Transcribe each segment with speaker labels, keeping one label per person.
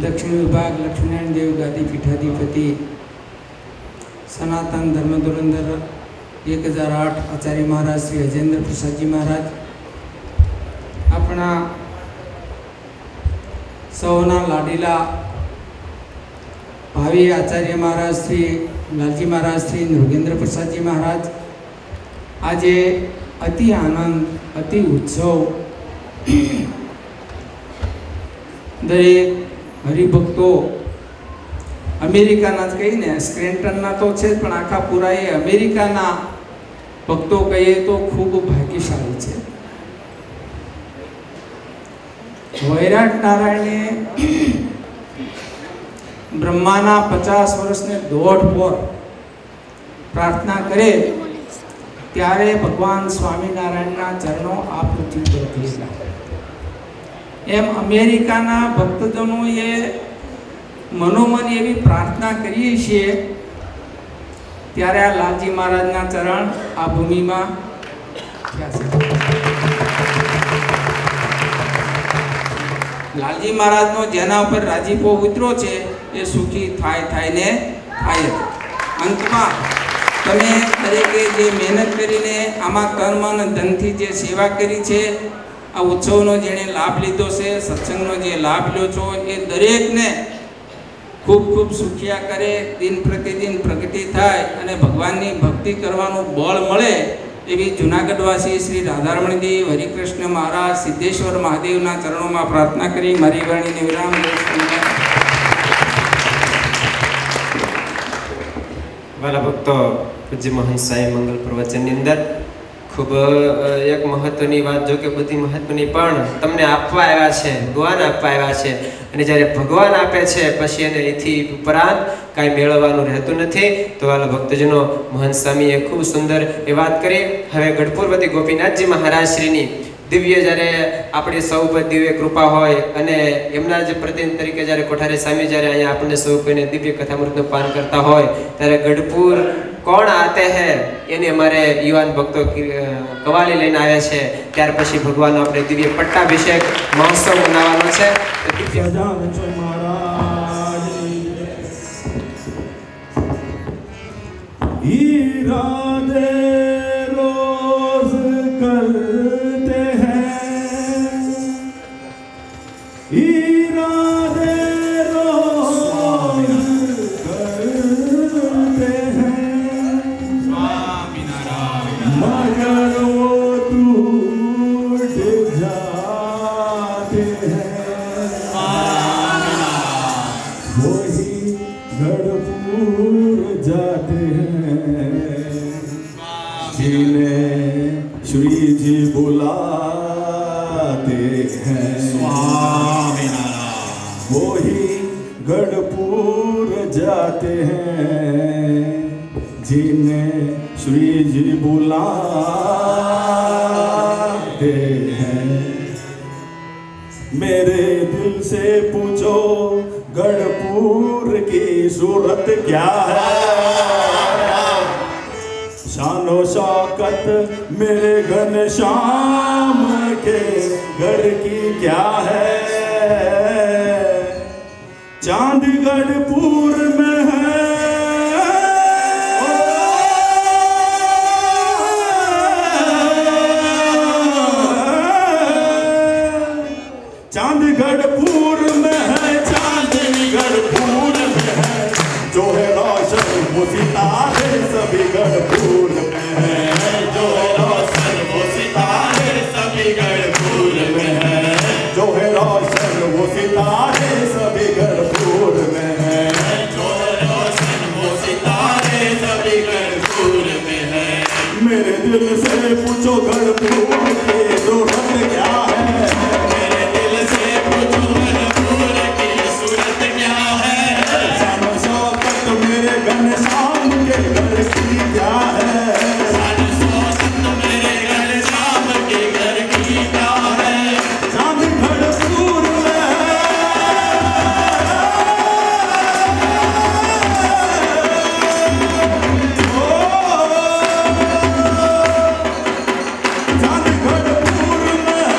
Speaker 1: दक्षिण विभाग लक्ष्मीनारायण देव गादी पीठाधिपति सनातन धर्म धुरंधर 1008 आचार्य महाराज श्री अजेंद्र प्रसाद जी महाराज अपना सौना लाडीला भावी आचार्य महाराज श्री लालजी महाराज श्री नृगेंद्र प्रसाद जी महाराज आज अति आनंद अति उत्सव दरेक हरिभक्तो अमेरिकाना ज कहीने स्क्रेंटनना तो छे पण आखा पूरा ए अमेरिकाना भक्तो कहीए तो खूब भाग्यशाली छे। वैराट नारायणे ब्रह्माना 50 वर्षने दौड़ पर प्रार्थना करे त्यारे भगवान स्वामीनारायणना चरणों आ पृथ्वी पर थयेला। एम अमेरिकाना भक्तजनोए मनोमन एवी प्रार्थना करीए छीए त्यारे आ लालजी महाराजना चरण आ भूमिमां थया छे। लालजी महाराजनो जेना पर राजीपो उतरो छे ए सुखी थाय ने थाय। अंतमां तमे दरेके जे मेहनत करीने आमा कर्म अने धनथी जे सेवा करी छे आ उत्सवनो जेने लाभ लीधो छे सत्संगनो जे लाभ ल्यो छो ए दरेकने खूब खूब सुखिया करे दिन प्रतिदिन प्रगति थाय अने भगवाननी भक्ति करवानुं बळ मळे एवी जूनागढ़वासी श्री राधारमण देव हरिकृष्ण महाराज सिद्धेश्वर महादेवना चरणों में प्रार्थना करी मारी वाणीने विराम देश।
Speaker 2: वाला भक्तो पूज्य महंत साई मंगल प्रवचन अंदर खूब एक महत्वनी बात जो कि बधी महत्वनी पण तमने आपवा आव्या छे भगवान आपवा आव्या छे अने ज्यारे भगवान आपे छे पछी एने एथी उपरांत काई मेळववानुं रहेतुं नथी। तो वाला भक्तजनो महंत स्वामीए खूब सुंदर ए वात करी। हवे गढ़पुरवती गोपीनाथजी महाराज श्रीनी दिव्य जયારે આપણી સૌ પર દિવ્ય કૃપા હોય અને એમના જે પ્રતિનિધિ તરીકે જ્યારે કોઠારી સ્વામી જ્યારે અહીંયા આપણને સૌ કોઈને દિવ્ય કથામૃતનું પાન કરતા હોય ત્યારે ગઢપુર કોણ આતે હે એને અમારે યુવાન ભક્તો કવાલી લઈને આવ્યા છે। ત્યાર પછી ભગવાનનો આપણે દિવ્ય પટ્ટાભિષેક મહોત્સવ મનાવવાનો છે।
Speaker 3: मेरे दिल से पूछो गढ़पुर की सूरत क्या है, शानो शौकत मेरे घनश्याम के घर की क्या है। चांद गढ़पुर में है गढ़पुर में है गढ़पुर में है जो है रोशन वो सितारे सभी गढ़पुर में है जो है रोशन वो सितारे सभी गढ़पुर में है जो है रोशन वो सितारे सभी गढ़पुर में है जो है रोशन वो सितारे सभी गढ़पुर में है। मेरे दिल से पूछो गढ़पुर की सूरत क्या है, मेरे दिल से पूछो गढ़पुर की सूरत क्या है। शानो शौकत मेरे घनश्याम के घर की क्या है, शानो शौकत मेरे घनश्याम के घर की क्या है। चांद गढ़पुर में चांद गढ़पुर में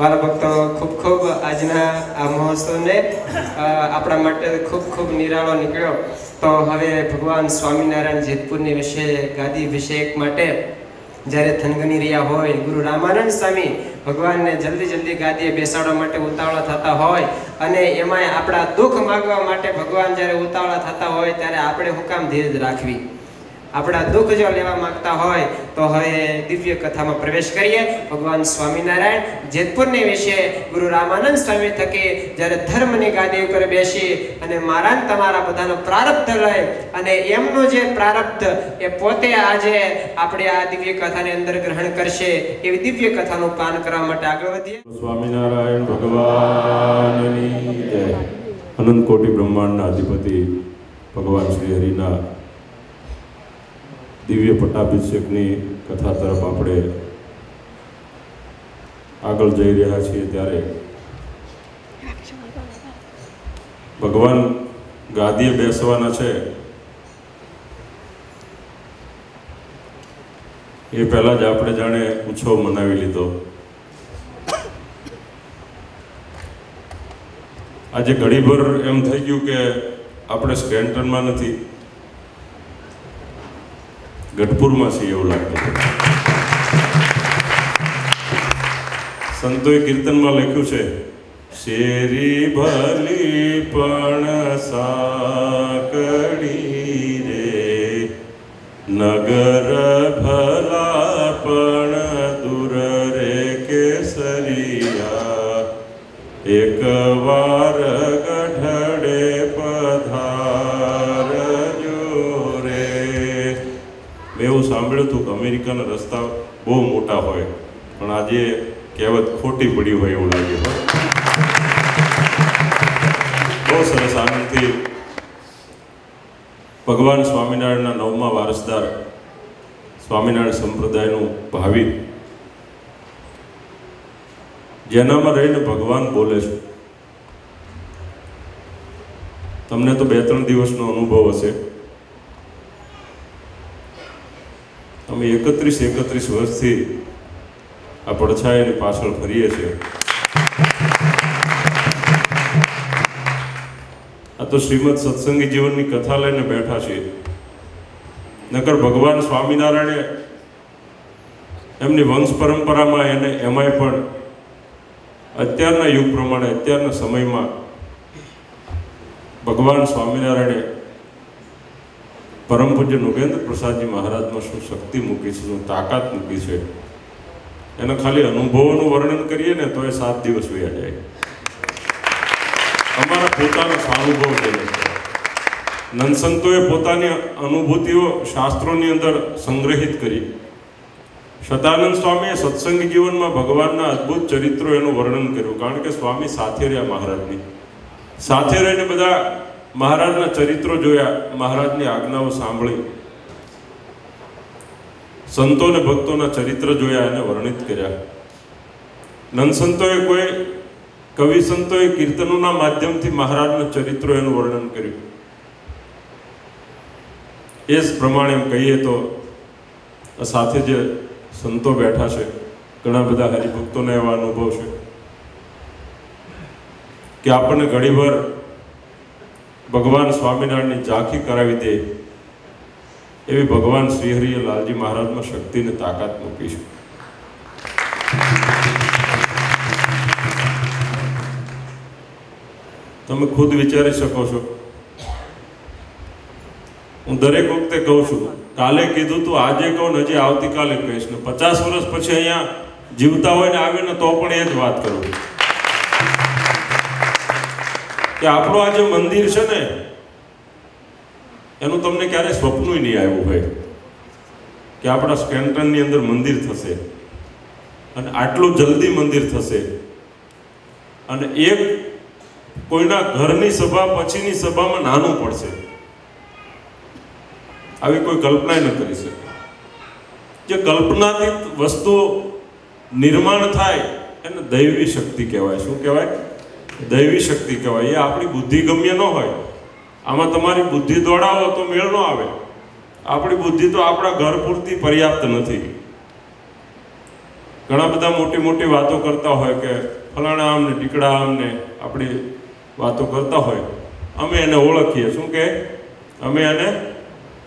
Speaker 2: વાલા ભક્તો, ખૂબ ખૂબ આજના આ મહોત્સવને આપણા માટે ખૂબ ખૂબ નિરાળો નીકળ્યો. તો હવે ભગવાન સ્વામિનારાયણ જેતપુરની વિશે ગાદી અભિષેક માટે જ્યારે થનગની રહ્યા હોય, ગુરુ રામાનંદ સ્વામી ભગવાનને જલ્દી ગાદીએ બેસાડવા માટે ઉતાવળા થતા હોય અને એમાંય આપણા દુઃખ માગવા માટે ભગવાન જ્યારે ઉતાવળા થતા હોય ત્યારે આપણે હું કામ ધીરજ રાખવી? આપણા દુઃખ જો લેવા માંગતા હોય તો હવે દિવ્ય કથામાં પ્રવેશ કરીએ. ભગવાન સ્વામિનારાયણ જેતપુરની વિશે ગુરુ રામાનંદ સ્વામી થકી જ્યારે ધર્મની ગાદી ઉપર બેસી અને મારા તમારા બધાનો પ્રારબ્ધ લઈ અને એમનું જે પ્રારબ્ધ એ પોતે આજે આપણે આ દિવ્ય કથાની અંદર ગ્રહણ કરશે એવી દિવ્ય કથાનું પાન કરવા માટે આગળ વધીએ.
Speaker 3: સ્વામિનારાયણ ભગવાનની જય. અનંત કોટી બ્રહ્માંડના અધિપતિ ભગવાન શ્રી હરિના દિવ્ય પટ્ટાભિષેકની કથા તરફ આપણે આગળ જઈ રહ્યા છીએ ત્યારે ભગવાન ગાદીએ બેસવાના છે એ પહેલા જ આપણે જાણે ઉત્સવ મનાવી લીધો. આજે ઘડીભર એમ થઈ ગયું કે આપણે સ્કેન્ટનમાં નથી, ગઢપુરમાં છીએ એવું લાગતું. સંતોએ કીર્તનમાં લખ્યું છે, શેરી ભલી પણ સાંકડી રે, નગર ભલા પણ દૂર રે કેસરિયા, એક વાર ગઢડે પધારજો રે. મેં એવું સાંભળ્યું હતું કે અમેરિકાના રસ્તા બહુ મોટા હોય, પણ આજે કહેવત ખોટી પડી હોય એવું લાગે. બહુ સરસ આનંદથી ભગવાન સ્વામિનારાયણના 9મા વારસદાર સ્વામિનારાયણ સંપ્રદાયનું ભાવિ જેનામાં રહીને ભગવાન બોલે છે. તમને તો 2-3 દિવસનો અનુભવ હશે. અમે 31 વર્ષથી આ પડછાયાની પાછળ ફરીએ છીએ. આ તો શ્રીમદ સત્સંગી જીવનની કથા લઈને બેઠા છીએ. નકર ભગવાન સ્વામિનારાયણે એમની વંશ પરંપરામાં એને એમાંય પણ અત્યારના યુગ પ્રમાણે અત્યારના સમયમાં ભગવાન સ્વામિનારાયણે પરમ પૂજ્ય નૃગેન્દ્ર પ્રસાદજી મહારાજમાં શું શક્તિ મૂકી છે, શું તાકાત મૂકી છે, એના ખાલી અનુભવોનું વર્ણન કરીએ ને તો એ 7 દિવસ વયા જાય. અમારા પોતાના સ્વાનુભવ છે. નંદસંતોએ પોતાની અનુભૂતિઓ શાસ્ત્રોની અંદર સંગ્રહિત કરી. સદાનંદ સ્વામીએ સત્સંગી જીવનમાં ભગવાનના અદ્ભુત ચરિત્રો એનું વર્ણન કર્યું, કારણ કે સ્વામી સાથે રહ્યા મહારાજની. સાથે રહીને બધા મહારાજના ચરિત્રો જોયા, મહારાજની આજ્ઞાઓ સાંભળી, સંતો અને ભક્તોના ચરિત્ર જોયા અને વર્ણિત કર્યા. નંદસંતોએ કોઈ કવિ સંતોએ કીર્તનોના માધ્યમથી મહારાજના ચરિત્રો એનું વર્ણન કર્યું. એ જ પ્રમાણે એમ કહીએ તો સાથે જે સંતો બેઠા છે, ઘણા બધા હરિભક્તોને એવા અનુભવ છે કે આપણને ઘણીવાર ભગવાન સ્વામિનારાયણની ઝાંખી કરાવી દે એવી ભગવાન શ્રીહરિએ લાલજી મહારાજમાં શક્તિને તાકાત મૂકી છે. તમે ખુદ વિચારી શકો છો. હું દરેક વખતે કહું છું, કાલે કીધું તું આજે કહું ને હજી આવતીકાલે કહીશ ને 50 વર્ષ પછી અહીંયા જીવતા હોય ને આવે ને તો પણ એ જ વાત કરું કે આપણું આ જે મંદિર છે ને એનું તમને ક્યારે સ્વપ્ન નહીં આવ્યું ભાઈ કે આપણા સ્કેન્ટનની અંદર મંદિર થશે અને આટલું જલ્દી મંદિર થશે અને એક કોઈના ઘરની સભા પછીની સભામાં નાનું પડશે. આવી કોઈ કલ્પના ન કરી શકે. જે કલ્પનાતીત વસ્તુઓ નિર્માણ થાય એને દૈવી શક્તિ કહેવાય. શું કહેવાય? દૈવી શક્તિ કહેવાય. એ આપણી બુદ્ધિ ગમ્ય ન હોય. આમાં તમારી બુદ્ધિ દોડાવો તો મેળ ન આવે. આપણી બુદ્ધિ તો આપણા ઘર પૂરતી પર્યાપ્ત નથી.
Speaker 4: ઘણા બધા મોટી મોટી વાતો કરતા હોય કે ફલાણા આમ ને ટીકડા આમ ને આપણી વાતો કરતા હોય. અમે એને ઓળખીએ. શું કે અમે એને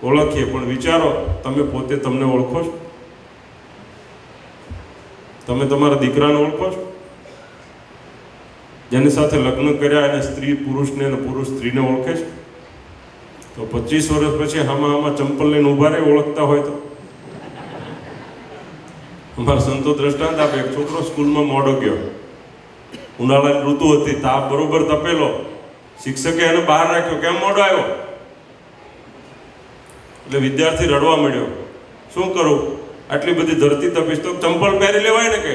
Speaker 4: ઓળખીએ, પણ વિચારો તમે પોતે તમને ઓળખો છો? તમે તમારા દીકરાને ઓળખો છો? જેની સાથે લગ્ન કર્યા એને સ્ત્રી પુરુષને અને પુરુષ સ્ત્રીને ઓળખે છે? તો 25 વર્ષ પછી આમાં ચંપલ લઈને ઊભા રહે ઓળખતા હોય તો? અમારા સંતો દ્રષ્ટાંત આપે. એક છોકરો સ્કૂલમાં મોડો ગયો, ઉનાળાની ઋતુ હતી, તાપ બરોબર તપેલો, શિક્ષકે એને બહાર રાખ્યો. કેમ મોડો આવ્યો? એટલે વિદ્યાર્થી રડવા મળ્યો. શું કરું, આટલી બધી ધરતી તપીશ તો ચંપલ પહેરી લેવાય ને કે.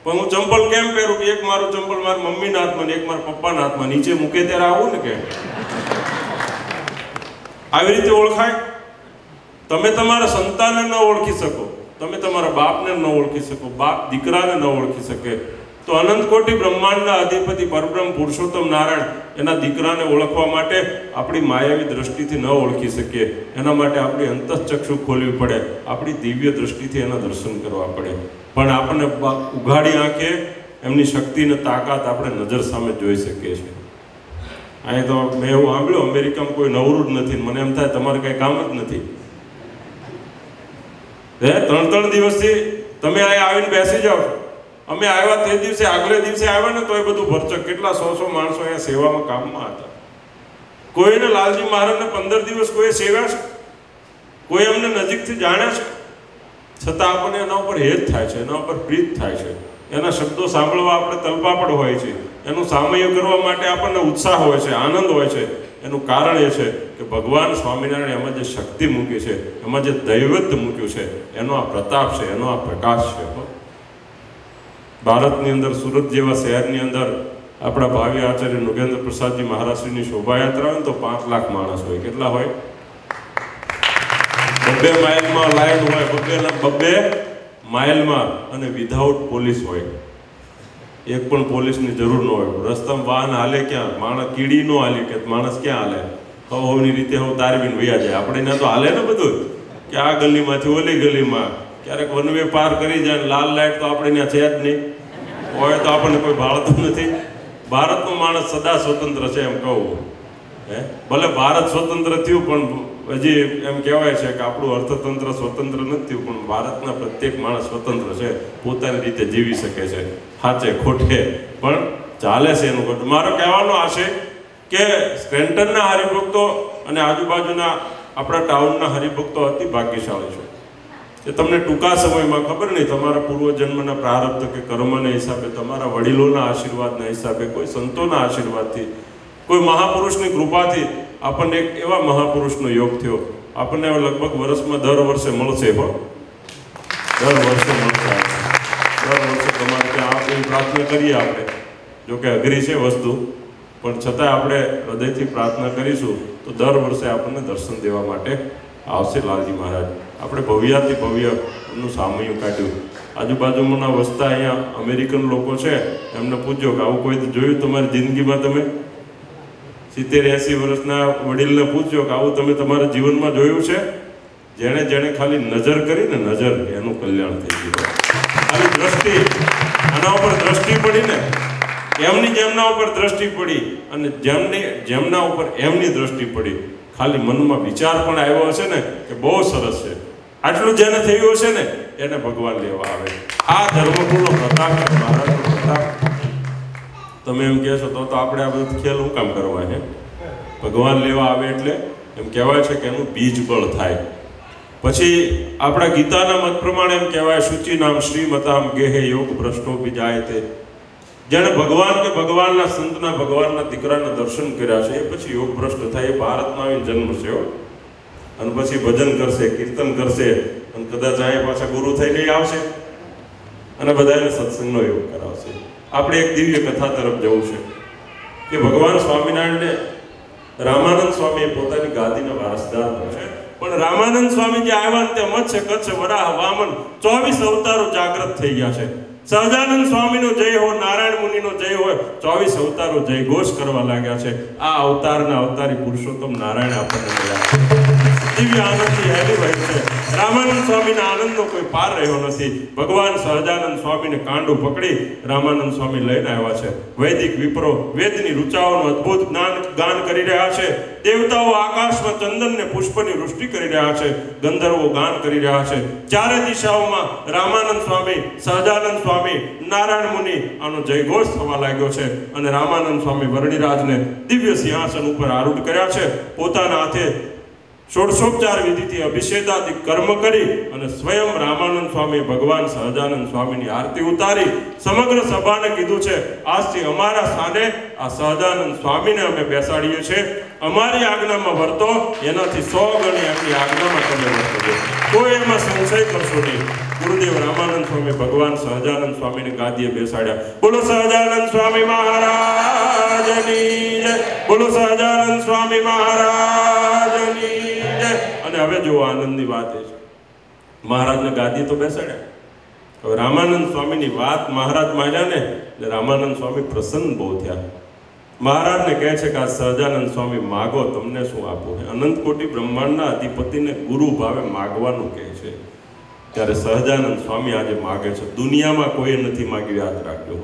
Speaker 4: પણ હું ચંપલ કેમ પહેરું કે એક મારું ચંપલ મારા મમ્મીના હાથમાં ને એક મારા પપ્પાના હાથમાં, નીચે મૂકે ત્યારે આવું ને કે. આવી રીતે ઓળખાય? તમે તમારા સંતાનને ન ઓળખી શકો, તમે તમારા બાપને ન ઓળખી શકો, બાપ દીકરાને ન ઓળખી શકે, તો અનંત કોટી બ્રહ્માંડના અધિપતિ પરબ્રહ્મ પુરુષોત્તમ નારાયણ એના દીકરાને ઓળખવા માટે આપણી માયાવી દ્રષ્ટિથી ન ઓળખી શકીએ. એના માટે આપણી અંતઃચક્ષુ ખોલવી પડે, આપણી દિવ્ય દ્રષ્ટિથી એના દર્શન કરવા પડે. પણ આપણને ઉઘાડી આંખે એમની શક્તિ અને તાકાત આપણે નજર સામે જોઈ શકીએ છીએ. અહીં તો મેં એવું સાંભળ્યું અમેરિકામાં કોઈ નવરું જ નથી. મને એમ થાય તમારે કંઈ કામ જ નથી. 3 દિવસથી તમે અહીંયા આવીને બેસી જાઓ. અમે આવ્યા તે દિવસે આગલે દિવસે આવ્યા ને તો એ બધું ભરચક, કેટલા 100 માણસો અહીંયા સેવામાં કામમાં હતા. કોઈને લાલજી મહારાજને 15 દિવસ કોઈ સેવ્યા છે? કોઈ અમને નજીકથી જાણ્યા છે? છતાં આપણને એના ઉપર હેત થાય છે, એના ઉપર પ્રીત થાય છે, એના શબ્દો સાંભળવા આપણે તલપાપડ હોય છે, એનું સામયિક કરવા માટે આપણને ઉત્સાહ હોય છે, આનંદ હોય છે. એનું કારણ એ છે કે ભગવાન સ્વામિનારાયણ એમાં જે શક્તિ મૂકી છે, એમાં જે દૈવત્વ મૂક્યું છે, એનો આ પ્રતાપ છે, એનો આ પ્રકાશ છે. ભારતની અંદર સુરત જેવા શહેરની અંદર આપણા ભાવિ આચાર્ય નૃગેન્દ્ર પ્રસાદજી મહારાજશ્રીની શોભાયાત્રા હોય તો 5 લાખ માણસ હોય. કેટલા હોય? 2 માઇલમાં લાઈન હોય, 2 માઇલમાં, અને વિધાઉટ પોલીસ હોય. એક પણ પોલીસની જરૂર ન હોય. રસ્તામાં વાહન હાલે ક્યાં? માણસ કીડી નો હાલે કે માણસ ક્યાં હાલે? હવની રીતે હવે તારવીને વયા જાય. આપણે ત્યાં તો હાલે ને બધું, કે આ ગલીમાંથી ઓલી ગલીમાં, ક્યારેક વનવે પાર કરી જાય. લાલ લાઈટ તો આપણે ત્યાં છે જ નહીં હોય, તો આપણને કોઈ ભાળતું નથી. ભારતનો માણસ સદા સ્વતંત્ર છે એમ કહું. ભલે ભારત સ્વતંત્ર થયું પણ હજી એમ કહેવાય છે કે આપણું અર્થતંત્ર સ્વતંત્ર નથી થયું, પણ ભારતના પ્રત્યેક માણસ સ્વતંત્ર છે, પોતાની રીતે જીવી શકે છે. સાચે ખોટે પણ ચાલે છે એનું ખોટું. મારો કહેવાનો આ છે કે સ્કેન્ટનના હરિભક્તો અને આજુબાજુના આપણા ટાઉનના હરિભક્તો અતિ ભાગ્યશાળી છે. એ તમને ટૂંકા સમયમાં, ખબર નહીં તમારા પૂર્વજન્મના પ્રારબ્ધ કે કર્મના હિસાબે, તમારા વડીલોના આશીર્વાદના હિસાબે, કોઈ સંતોના આશીર્વાદથી, કોઈ મહાપુરુષની કૃપાથી આપણને એક એવા મહાપુરુષનો યોગ થયો. આપણને લગભગ વર્ષમાં દર વર્ષે મળશે. દર વર્ષે મળશે. દર વર્ષે તમારે ત્યાં આપણી પ્રાર્થના કરીએ આપણે. જોકે અઘરી છે વસ્તુ, પણ છતાં આપણે હૃદયથી પ્રાર્થના કરીશું તો દર વર્ષે આપણને દર્શન દેવા માટે આવશે લાલજી મહારાજ. આપણે ભવ્યાથી ભવ્ય એમનું સામયું કાઢ્યું. આજુબાજુના વસતા અહીંયા અમેરિકન લોકો છે, એમને પૂછજો કે આવું કોઈ જોયું તમારી જિંદગીમાં? તમે 70-80 વર્ષના વડીલને પૂછજો કે આવું તમે તમારા જીવનમાં જોયું છે? જેણે ખાલી નજર કરી ને, નજર, એનું કલ્યાણ થઈ ગયું. ખાલી દ્રષ્ટિ, આના ઉપર દ્રષ્ટિ પડી ને, એમની જેમના ઉપર દ્રષ્ટિ પડી, અને જેમના ઉપર એમની દ્રષ્ટિ પડી, ખાલી મનમાં વિચાર પણ આવ્યો હશે ને કે બહુ સરસ છે, આટલું જેને થયું હશે ને એને ભગવાન લેવા આવે. આ ધર્મકુળનો પ્રતાપ છે, મહારાજનો પ્રતાપ. તમે એમ કહેશો તો આપણે આ બધું ખેલ શું કામ કરવા છે? ભગવાન લેવા આવે એટલે એમ કહેવાય છે કે એનું બીજ બળ થાય. પછી આપણા ગીતાના મત પ્રમાણે એમ કહેવાય, શુચિ નામ શ્રીમતામ ગેહે યોગ ભ્રષ્ટો જાય તે. જેણે ભગવાન કે ભગવાનના સંતના, ભગવાનના દીકરાના દર્શન કર્યા છે, એ પછી યોગ ભ્રષ્ટ થાય. એ ભારતમાં આવીને જન્મ છે, અને પછી ભજન કરશે, કીર્તન કરશે, અને કદાચ અહીંયા પાછા ગુરુ થઈને આવશે અને બધાને સત્સંગનો યોગ કરાવશે. આપણે એક દિવ્ય કથા તરફ જવું છે કે ભગવાન સ્વામિનારાયણને રામાનંદ સ્વામી પોતાની ગાદીના વારસદાર છે. પણ રામાનંદ સ્વામી જે આવ્યા ને તે મત્સ્ય, કચ્છ, વરાહ, વામન 24 અવતારો જાગૃત થઈ ગયા છે. સહજાનંદ સ્વામીનો જય હો, નારાયણ મુનિનો જય હોય, 24 અવતારો જય ઘોષ કરવા લાગ્યા છે. આ અવતારના અવતારી પુરુષોત્તમ નારાયણ આપણને મળ્યા. દિવ્ય આનંદથી હેલી વહી છે. રામાનંદ સ્વામીના આનંદનો કોઈ પાર રહ્યો નથી. ભગવાન સહજાનંદ સ્વામીને કાંડું પકડી રામાનંદ સ્વામી લઈને આવ્યા છે. વૈદિક વિપ્રો વેદની ઋચાઓનું અદ્ભુત ગાન કરી રહ્યા છે. દેવતાઓ આકાશમાં ચંદનને પુષ્પની વૃષ્ટિ કરી રહ્યા છે. ગંધર્વો ગાન કરી રહ્યા છે. ચારે દિશાઓમાં રામાનંદ સ્વામી, સહજાનંદ સ્વામી, નારાયણ મુનિ આનો જયઘોષ થવા લાગ્યો છે. અને રામાનંદ સ્વામી વર્ણિરાજને દિવ્ય સિંહાસન ઉપર આરૂઢ કર્યા છે. પોતાના હાથે ષોડશોપચાર વિધિથી અભિષેકાદિક કર્મ કરી અને સ્વયં રામાનંદ સ્વામી ભગવાન સહજાનંદ સ્વામીની આરતી ઉતારી સમગ્ર સભાને કીધું છે, આજથી અમારા સ્થાને આ સહજાનંદ સ્વામીને અમે બેસાડીએ છીએ. અમારી આજ્ઞામાં વર્તો, એનાથી 100 ગણી એમની આજ્ઞામાં તમે વર્તજો. કોઈ એમાં સંશય કરશો નહીં. ગુરુદેવ રામાનંદ સ્વામી ભગવાન સહજાનંદ સ્વામીને ગાદીએ બેસાડ્યા. બોલો સહજાનંદ સ્વામી મહારાજની જય. બોલો સહજાનંદ સ્વામી મહારાજની જય. અને હવે જો આનંદની વાત એ છે, મહારાજને ગાદી તો બેસાડ્યા. હવે રામાનંદ સ્વામીની વાત મહારાજ માન્યા ને એટલે રામાનંદ સ્વામી પ્રસન્ન બહુ થયા. મહારાજને કહે છે કે આ સહજાનંદ સ્વામી માગો, તમને શું આપવું છે. અનંત કોટી બ્રહ્માંડના અધિપતિને ગુરુ ભાવે માગવાનું કહે છે. ત્યારે સહજાનંદ સ્વામી આજે માગે છે. દુનિયામાં કોઈ નથી માગ્યું, યાદ રાખજો.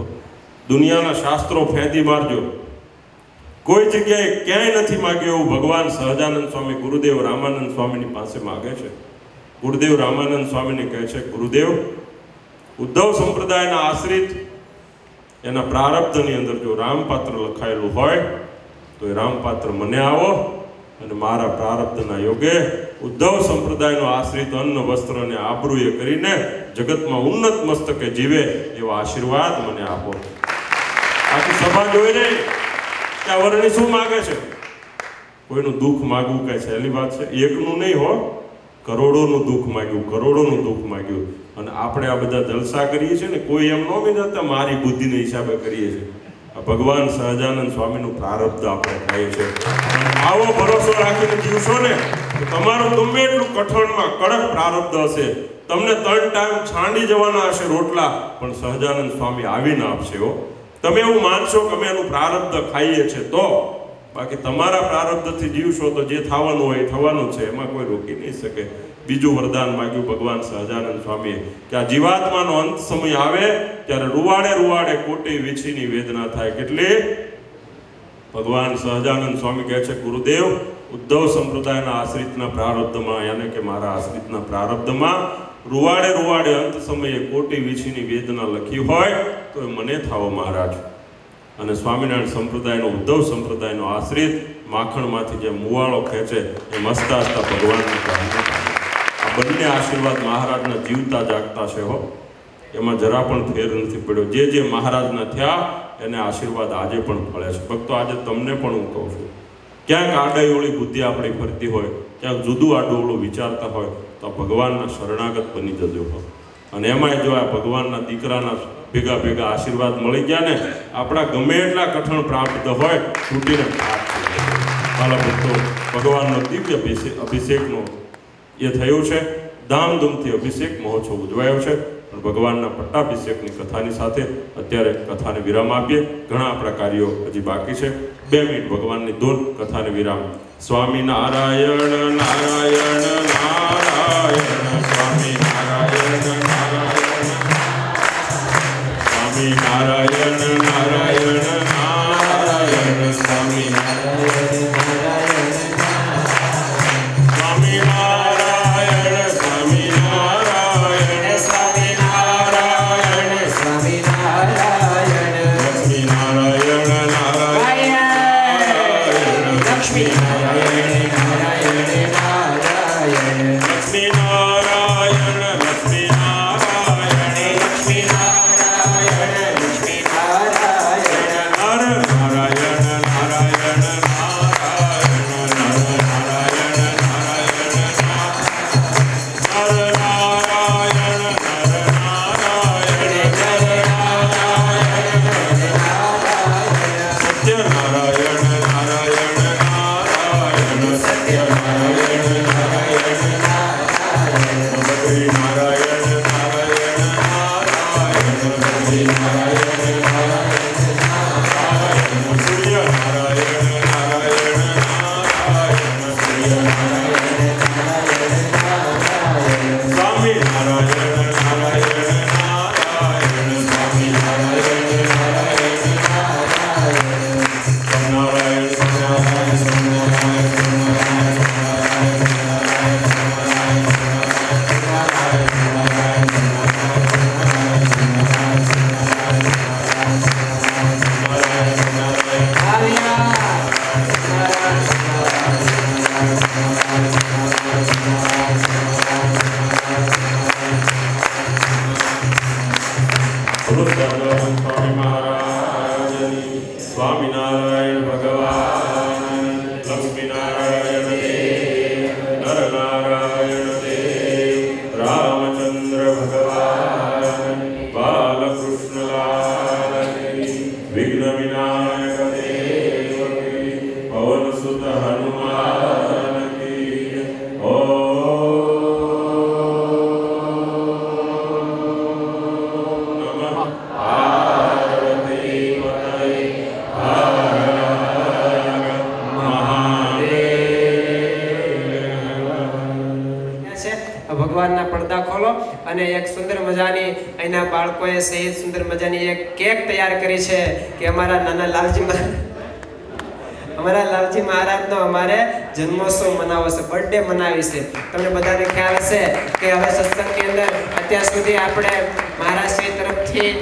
Speaker 4: દુનિયાના શાસ્ત્રો ફેંદી મારજો, કોઈ જગ્યાએ ક્યાંય નથી માગ્યું એવું ભગવાન સહજાનંદ સ્વામી ગુરુદેવ રામાનંદ સ્વામીની પાસે માગે છે. ગુરુદેવ રામાનંદ સ્વામીને કહે છે, ગુરુદેવ ઉદ્ધવ સંપ્રદાયના આશ્રિત એના પ્રારબ્ધની અંદર જો રામપાત્ર લખાયેલું હોય તો એ રામપાત્ર મને આવો અને મારા પ્રારબ્ધના યોગે ઉદ્ધવ સંપ્રદાયનો આશ્રિત અન્ન વસ્ત્ર અને આબરૂએ કરીને જગતમાં ઉન્નત મસ્તકે જીવે એવો આશીર્વાદ મને આપો. આખી સભા જોઈ રહી કે આ વર્ણી શું માગે છે. કોઈનું દુઃખ માગવું કઈ સહેલી વાત છે? એકનું નહીં હો, કરોડોનું દુઃખ માગ્યું, કરોડોનું દુઃખ માગ્યું. અને આપણે આ બધા જલસા કરીએ છીએ ને, કોઈ એમ ન વિચારતા મારી બુદ્ધિના હિસાબે કરીએ છીએ. ભગવાન સહજાનંદ સ્વામીનું પ્રારબ્ધ આપણે ખાઈએ છીએ. આવો ભરોસો રાખીને જીવશો ને તો તમારું ગમે એટલું કઠણમાં કડક પ્રારબ્ધ હશે, તમને 3 ટાઈમ છાંડી જવાના હશે રોટલા, પણ સહજાનંદ સ્વામી આવીને આપશે હો. તમે એવું માનશો કે અમે એનું પ્રારબ્ધ ખાઈએ છીએ તો, બાકી તમારા પ્રારબ્ધથી જીવશો તો જે થવાનું હોય એ થવાનું છે, એમાં કોઈ રોકી નહીં શકે. બીજું વરદાન માગ્યું ભગવાન સહજાનંદ સ્વામીએ કે આ જીવાત્માનો અંત સમય આવે ત્યારે રૂવાડે રૂવાડે કોટી વીછીની વેદના થાય. કેટલી? ભગવાન સહજાનંદ સ્વામી કહે છે, ગુરુદેવ ઉદ્ધવ સંપ્રદાયના આશ્રિતના પ્રારબ્ધમાં, યાને કે મારા આશ્રિતના પ્રારબ્ધમાં રૂવાડે રૂવાડે અંત સમયે કોટી વીછીની વેદના લખી હોય તો એ મને થાવો મહારાજ. અને સ્વામિનારાયણ સંપ્રદાયનો ઉદ્ધવ સંપ્રદાયનો આશ્રિત માખણમાંથી જે મુવાળો ખેંચે એ મસ્તા હસતા ભગવાનને કહે. આ બંને આશીર્વાદ મહારાજના જીવતા જાગતા છે હો, એમાં જરા પણ ફેર નથી પડ્યો. જે જે મહારાજના થયા એને આશીર્વાદ આજે પણ ફળે છે. ભક્તો આજે તમને પણ હું કહું છું, ક્યાંક આડાયોળી બુદ્ધિ આપણી ફરતી હોય, ક્યાંક જુદું આડોળું વિચારતા હોય તો ભગવાનના શરણાગત બની જજો હો. અને એમાંય જો આ ભગવાનના દીકરાના ભેગા ભેગા આશીર્વાદ મળી ગયા ને, આપણા ગમે એટલા કઠણ પ્રાપ્ત હોય તૂટીને વાલા ભક્તો, ભગવાનનો દિવ્ય અભિષેકનો એ થયું છે. ધામધૂમથી અભિષેક મહોત્સવ ઉજવાયો છે. પણ ભગવાનના પટ્ટાભિષેકની કથાની સાથે અત્યારે કથાને વિરામ આપીએ. ઘણા આપણા કાર્યો હજી બાકી છે. 2 મિનિટ ભગવાનની ધૂન, કથાને વિરામ. સ્વામી નારાયણ નારાયણ નારાયણ, સ્વામી નારાયણ નારાયણ, સ્વામી નારાયણ નારાયણ નારાયણ, સ્વામી નારાયણ નારાયણ, સ્વામી નારાયણ, સ્વામી નારાયણ, સ્વામી નારાયણ, સ્વામી નારાયણ, લક્ષ્મી નારાયણ નારાયણ, લક્ષ્મી નારાયણ નારાયણ નારાયણ, લક્ષ્મી નારાયણ ભગવાન સ્વામી મહારાજની, સ્વામિનારાયણ ભગવાન, લક્ષ્મીનારાયણ દેવ, નરનારાયણ દેવ, રામચંદ્ર ભગવાન, બાલકૃષ્ણલાલ વિઘ્ન વિનાયક દેવ કી, પવન સુત હનુમાન કી.
Speaker 2: ભગવાનના પડદા ખોલો અને એક સુંદર મજાની અહીંના બાળકોએ સહિત સુંદર મજાની એક કેક તૈયાર કરી છે કે અમારા નાના લાલજી મહારાજનો અમારે જન્મોત્સવ મનાવો છે, બર્થડે મનાવી છે. તમને બધાને ખ્યાલ હશે કે હવે સત્સંગની અંદર અત્યાર સુધી આપણે મહારાજશ્રી તરફથી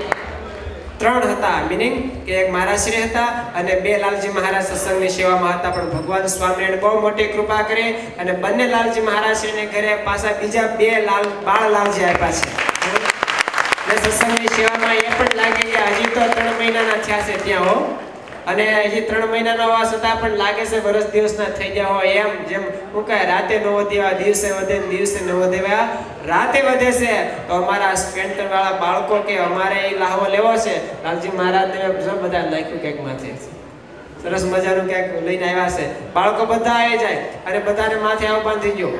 Speaker 2: 3 હતા, મીનિંગ કે એક મહારાજશ્રી હતા અને 2 લાલજી મહારાજ સત્સંગની સેવામાં હતા. પણ ભગવાન સ્વામિનારાયણ બહુ મોટી કૃપા કરી અને બંને લાલજી મહારાજશ્રીને ઘરે પાછા બીજા 2 બાળ લાલજી આપ્યા છે. અને સત્સંગની સેવામાં એ પણ લાગે કે હજી તો 3 મહિનાના થયા છે ત્યાં હો, અને હજી 3 મહિનાના હોવા છતાં પણ લાગે છે વર્ષ દિવસના થઈ ગયા હોય એમ. જેમ હું કહે રાતે ન વધેવા દિવસે વધે, દિવસે ન વધેવા રાતે વધે છે. તો અમારા સ્પેન્ટર વાળા બાળકો કે અમારે એ લાહવો લેવો છે, લાલજી મહારાજને બધા નાખ્યું કેક માથે સરસ મજાનું કેક લઈને આવ્યા છે. બાળકો બધા આવી જાય અને બધાને માથે આવ બાંધી ગયો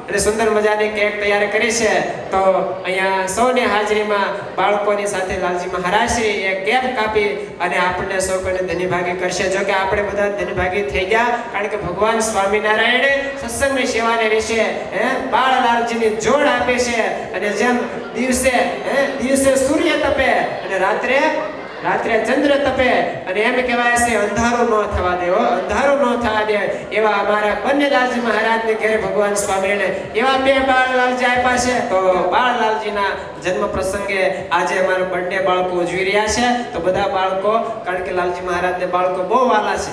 Speaker 2: અને સુંદર મજાની કેક તૈયાર કરી છે. તો અહીંયા સૌની હાજરીમાં બાળકોની સાથે લાલજી મહારાજશ્રી એક કેક કાપી અને આપણને સૌ કોઈને ધન્યભાગી કરશે. જો કે આપણે બધા ધન્યભાગી થઈ ગયા, કારણ કે ભગવાન સ્વામિનારાયણે સત્સંગની સેવાને વિશે બાળ લાલજીની જોડ આપી છે. અને જેમ દિવસે સૂર્ય તપે અને રાત્રે ચંદ્ર તપે, અને એમ કહેવાય છે અંધારું ન થવા દે, અંધારું ન થવા દે. એવા અમારા બંને લાલજી મહારાજને ઘરે ભગવાન સ્વામિનારાયણ એવા 2 બાળ લાલજી આપ્યા છે. તો બાળ લાલજીના જન્મ પ્રસંગે આજે અમારો બર્થડે બાળકો ઉજવી રહ્યા છે. તો બધા બાળકો, કારણ કે લાલજી મહારાજને બાળકો બહુ વાલા છે,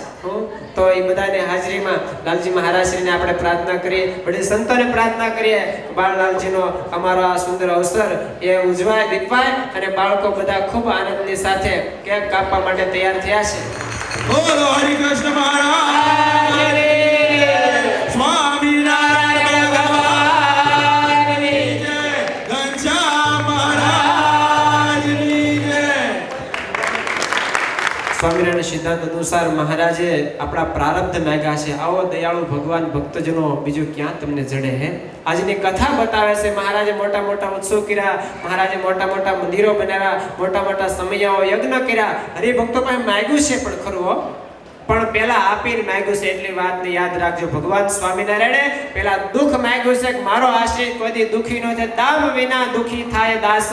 Speaker 2: તો એ બધાને હાજરીમાં લાલજી મહારાજશ્રીને આપણે પ્રાર્થના કરીએ, બધી સંતોને પ્રાર્થના કરીએ બાળ લાલજીનો અમારો આ સુંદર અવસર એ ઉજવાય, દીપાય અને બાળકો બધા ખૂબ આનંદની સાથે કેક કાપવા માટે તૈયાર થયા છે.
Speaker 3: બોલો હરિ કૃષ્ણ મહારાજ, સ્વામિનારાયણ ભગવાનની જય, ઘનશ્યામ મહારાજની જય.
Speaker 2: સ્વામિનારાયણ સિદ્ધાંત અનુસાર મહારાજે આપણા પ્રારબ્ધ માંગ્યા છે. આવો દયાળુ ભગવાન ભક્તજનો બીજું ક્યાં તમને જડે હે. આજની કથા બતાવે છે મહારાજે મોટા મોટા ઉત્સવ કર્યા, મહારાજે મોટા મોટા મંદિરો બનાવ્યા, મોટા મોટા સમયાઓ યજ્ઞ કર્યા. હરિભક્તો પાસે માંગ્યું છે પણ ખરું, પણ પેલા આપીને માંગ્યું છે. એટલી વાતને યાદ રાખજો. ભગવાન સ્વામિનારાયણે પેલા દુઃખ માંગ્યું છે કે મારો આશ્રિત કોઈ દુખી ન થાય, દામ વિના દુખી થાય દાસ,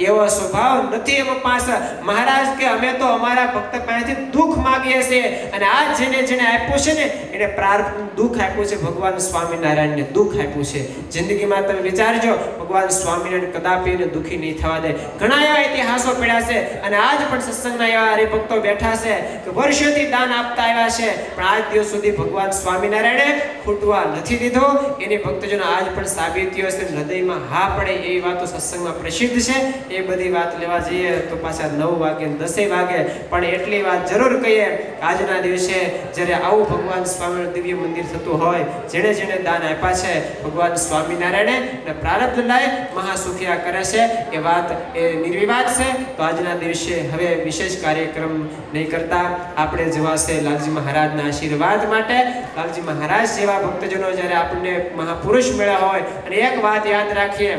Speaker 2: એવો સ્વભાવ નથી એમ પાસ. મહારાજ કે અમે તો અમારા ભક્ત પાસેથી દુઃખ માંગીએ છીએ, અને આ જેને આપ્યું છે ને એને પ્રારબ્ધ દુઃખ આપ્યું છે. ભગવાન સ્વામિનારાયણને દુઃખ આપ્યું છે. જિંદગીમાં તમે વિચારજો, ભગવાન સ્વામિનારાયણ કદાપી એને દુઃખી નહીં થવા દે. ઘણા એવા ઇતિહાસો પડ્યા છે, અને આજ પણ સત્સંગના એવા હરિભક્તો બેઠા છે કે વર્ષોથી દાન આપતા આવ્યા છે, પણ આજ દિવસ સુધી ભગવાન સ્વામિનારાયણે ખૂટવા નથી દીધો. એની ભક્તજનો આજ પણ સાબિતીઓ છે, હૃદયમાં હા પડે એવી વાતો સત્સંગમાં પ્રસિદ્ધ છે. એ બધી વાત લેવા જઈએ તો પાછા 9 વાગે 10 વાગે, પણ એટલી વાત જરૂર કહીએ આજના દિવસે જ્યારે આવું ભગવાન સ્વામિનારાયણ દિવ્ય મંદિર થતું હોય, જેણે દાન આપ્યા છે ભગવાન સ્વામિનારાયણે પ્રારબ્ધ લાય મહાસુખિયા કરે છે. એ વાત એ નિર્વિવાદ છે. તો આજના દિવસે હવે વિશેષ કાર્યક્રમ નહીં કરતા આપણે જવાશે લાલજી મહારાજના આશીર્વાદ માટે. લાલજી મહારાજ જેવા ભક્તજનો જ્યારે આપણને મહાપુરુષ મળ્યા હોય, અને એક વાત યાદ રાખીએ,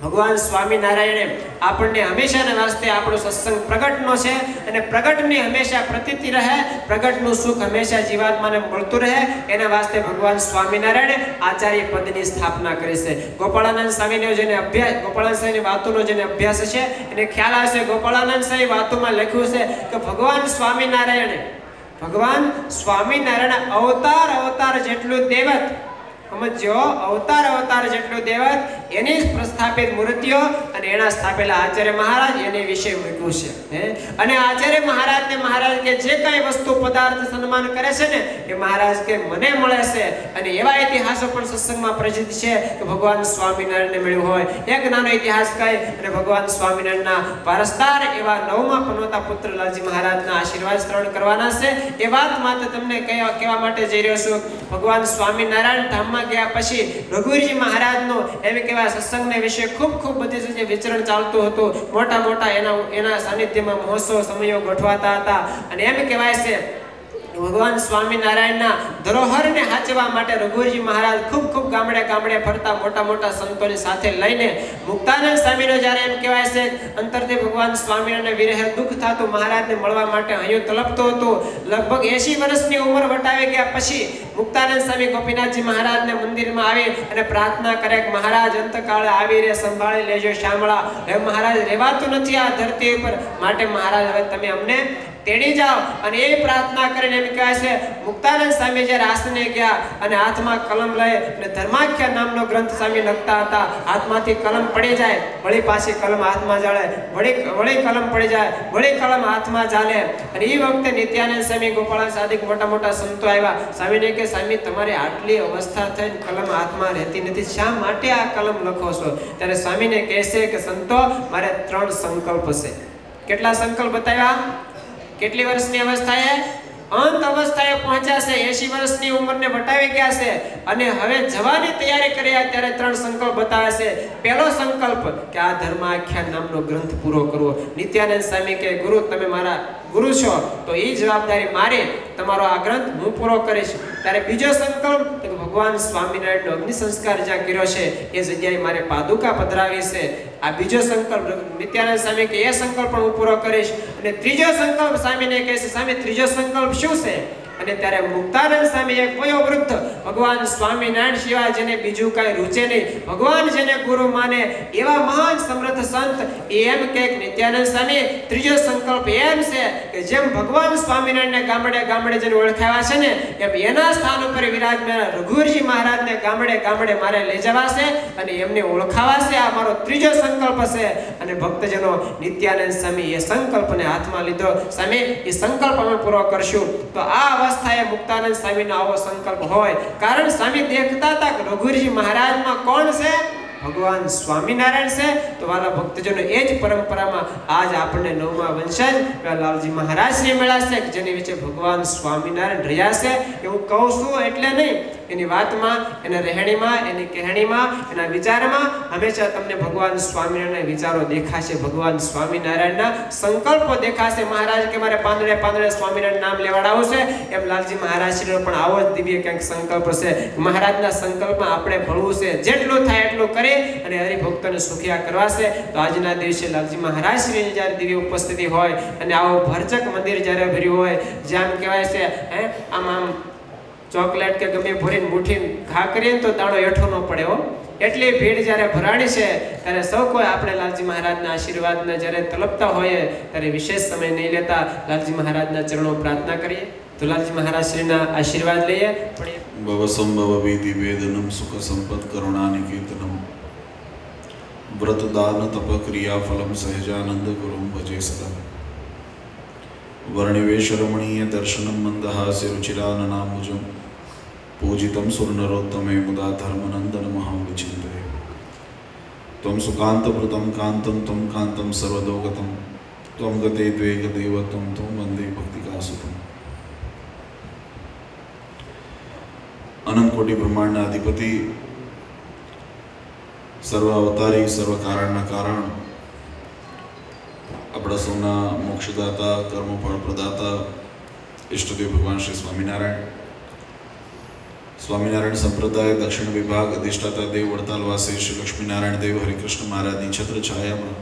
Speaker 2: ભગવાન સ્વામિનારાયણે આપણને હંમેશાના વાસ્તે આપણો સત્સંગ પ્રગટનો છે, અને પ્રગટની હંમેશા પ્રતીતિ રહે, પ્રગટનું સુખ હંમેશા જીવાત્માને મળતું રહે, એના વાસ્તે ભગવાન સ્વામિનારાયણે આચાર્ય પદની સ્થાપના કરી છે. ગોપાળાનંદ સ્વામીનો જેને અભ્યાસ, ગોપાળાનંદ સ્વામીની વાતોનો જેને અભ્યાસ છે એને ખ્યાલ આવશે. ગોપાળાનંદ સ્વામી વાતોમાં લખ્યું છે કે ભગવાન સ્વામિનારાયણ અવતાર જેટલું દેવત, સમજો, અવતાર જેટલું દેવત એની પ્રસ્થાપિત મૂર્તિઓ અને એના સ્થાપેલા આચાર્ય મહારાજ એને વિશે મૂક્યું છે અને આચાર્ય મહારાજને મહારાજ કે જે કાંઈ વસ્તુ પદાર્થ સન્માન કરે છે ને એ મહારાજ કે મને મળે છે અને એવા ઇતિહાસો પણ સત્સંગમાં પ્રસિદ્ધ છે કે ભગવાન સ્વામિનારાયણને મળ્યું હોય. એક નાનો ઇતિહાસ કહે અને ભગવાન સ્વામિનારાયણના વારસદાર એવા 9મા પનોતા પુત્ર લાલજી મહારાજના આશીર્વાદ શ્રવણ કરવાના છે. એ વાત માત્ર તમને કહેવા માટે જઈ રહ્યો છું. ભગવાન સ્વામિનારાયણ ધામમાં ગયા પછી રઘુવીરજી મહારાજનો એમ કહેવાય સત્સંગને વિશે ખૂબ બધી જગ્યાએ વિચરણ ચાલતું હતું. મોટા એના સાનિધ્યમાં મહોત્સવ સમયો ગોઠવાતા હતા અને એમ કહેવાય છે ભગવાન સ્વામિનારાયણના ધરોહરને સાચવવા માટે રઘુવીરજી મહારાજ ખૂબ ગામડે ફરતા મોટા સંતોની સાથે લઈને મુક્તાનંદ સ્વામીનો જ્યારે એમ કહેવાય છે અંતરથી ભગવાન સ્વામિનારાયણને વિરહ દુઃખ થતું મહારાજને મળવા માટે હૈયું તલપતો હતો. લગભગ 80 વર્ષની ઉંમર વટાવી ગયા પછી મુક્તાનંદ સ્વામી ગોપીનાથજી મહારાજને મંદિરમાં આવી અને પ્રાર્થના કરે કે મહારાજ અંતકાળે આવીને સંભાળી લેજો શામળા. હવે મહારાજ રહેવાતું નથી આ ધરતી ઉપર, માટે મહારાજ હવે તમે અમને તેડી જાઓ. અને એ પ્રાર્થના કરીને એમ કહે છે મુક્તાનંદ સ્વામી જ્યારે આસને ગયા અને હાથમાં કલમ લઈ અને ધર્માખ્યા નામનો ગ્રંથ સ્વામી લખતા હતા. હાથમાંથી કલમ પડી જાય, વળી પાછી કલમ હાથમાં ચાલે, વળી કલમ પડી જાય, વળી કલમ હાથમાં ચાલે. અને એ વખતે નિત્યાનંદ સ્વામી, ગોપાળાનંદ સાદિક મોટા સંતો આવ્યા. સ્વામીને કે સ્વામી તમારી આટલી અવસ્થા થઈને કલમ હાથમાં રહેતી નથી, શા માટે આ કલમ લખો છો? ત્યારે સ્વામીને કહેશે કે સંતો મારે 3 સંકલ્પ છે. કેટલા સંકલ્પ બતાવ્યા? કેટલી વર્ષની અવસ્થાએ? અંત અવસ્થાએ પહોંચ્યા છે. 80 વર્ષની ઉંમરને વટાવી ગયા છે અને હવે જવાની તૈયારી કર્યા ત્યારે 3 સંકલ્પ બતાવે છે. પહેલો સંકલ્પ કે આ ધર્માખ્યાન નામનો ગ્રંથ પૂરો કરવો. નિત્યાનંદ સ્વામી કે ગુરુ તમે મારા ગુરુ છો તો એ જવાબદારી મારી, તમારો આ ગ્રંથ હું પૂરો કરીશ. ત્યારે બીજો સંકલ્પ કે ભગવાન સ્વામિનારાયણનો અગ્નિ સંસ્કાર જ્યાં કર્યો છે એ જગ્યાએ મારે પાદુકા પધરાવી છે. આ બીજો સંકલ્પ નિત્યાનંદ સ્વામી કે એ સંકલ્પ હું પૂરો કરીશ. અને ત્રીજો સંકલ્પ સ્વામીને કહે છે સ્વામી ત્રીજો સંકલ્પ શું છે? અને ત્યારે મુક્તાનંદ સ્વામી એક વયો વૃદ્ધ ભગવાન સ્વામિનારાયણ સિવાય જેને બીજું કાંઈ રૂચે નહીં, ભગવાન જેને ગુરુ માને એવા મહાન સમર્થ સંત એમ કે નિત્યાનંદ સ્વામી ત્રીજો સંકલ્પ એમ છે કે જેમ ભગવાન સ્વામિનારાયણને ગામડે જેને ઓળખાવ્યા છે ને એમ એના સ્થાન ઉપર વિરાજમાન રઘુવીરજી મહારાજને ગામડે મારે લઈ જવા છે અને એમને ઓળખાવા છે. આ મારો ત્રીજો સંકલ્પ છે. અને ભક્તજનો નિત્યાનંદ સ્વામી એ સંકલ્પને હાથમાં લીધો. સ્વામી એ સંકલ્પ અમે પૂરો કરશું. તો આ અવસ્થાએ મુક્તાનંદ સ્વામીનો આવો સંકલ્પ હોય, કારણ સ્વામી દેખતા હતા કે રઘુવીરજી મહારાજમાં કોણ છે? ભગવાન સ્વામિનારાયણ છે. તો વાલા ભક્તજનો એ જ પરંપરામાં આજ આપણને 9મા વંશજ લાલજી મહારાજ શ્રી મળ્યા છે કે જેની વિશે ભગવાન સ્વામિનારાયણ રહ્યા છે. એવું કહું છું એટલે નહીં, એની વાતમાં, એના રહેણીમાં, એની કહેણીમાં, એના વિચારમાં હંમેશા તમને ભગવાન સ્વામિનારાયણના વિચારો દેખાશે, ભગવાન સ્વામિનારાયણના સંકલ્પો દેખાશે. મહારાજ કે મારે પાંદડે સ્વામિનારાયણ નામ લેવડાવવું છે, એમ લાલજી મહારાજ શ્રીનો પણ આવો જ દિવ્ય ક્યાંક સંકલ્પ છે. મહારાજના સંકલ્પમાં આપણે ભળવું છે, જેટલું થાય એટલું કરી અને હરિભક્તોને સુખિયા કરવા છે. તો આજના દિવસે લાલજી મહારાજ શ્રીની જ્યારે દિવ્ય ઉપસ્થિતિ હોય અને આવો ભરચક મંદિર જ્યારે ભર્યું હોય, જેમ કહેવાય છે આમ ચોકલેટ કે ગમે ભરીને મુઠ્ઠી ઘા કરીએ તો દાણો હેઠો ન પડે હો. એટલી ભીડ જ્યારે ભરાણી છે ત્યારે સૌ કોઈ આપણે લાલજી મહારાજના આશીર્વાદને જ્યારે તલપતા હોઈએ ત્યારે વિશેષ સમય નહીં લેતા લાલજી મહારાજના ચરણો પ્રાર્થના કરીએ. તો લાલજી મહારાજ શ્રીના આશીર્વાદ લઈએ.
Speaker 3: ભવ સંભવ વિધિ વેદનમ સુખ સંપદ કરુણાનિકેતનમ વ્રત દાન તપ ક્રિયા ફલમ સહજાનંદ ગુરુમ ભજે સદા વર્ણિવેશ રમણીય દર્શનમ મંદહાસ્ય રુચિરાનનામુજમ પૂજિતમ સુરનરોત્તમે મુદા ધર્મનંદન મહાં વિચિંતયે ત્વમ સુકાંતમૃતમ કાંતમ ત્વમ કાંતમ સર્વદોગતમ ત્વમ ગતે દ્વે ગદેવ ત્વમ વંદે ભક્તિકાસુતમ. અનંત કોટી બ્રહ્માંડના અધિપતિ, સર્વ અવતારી, સર્વ કારણના કારણ, આપણા સૌના મોક્ષદાતા, કર્મફળ પ્રદાતા ઈષ્ટદેવ ભગવાન શ્રી સ્વામિનારાયણ, સ્વામિનારાયણ સંપ્રદાય દક્ષિણ વિભાગ અધિષ્ઠાતા દેવ વડતાલવાસી શ્રી લક્ષ્મીનારાયણ દેવ હરિકૃષ્ણ મહારાજની છત્ર છાયામાં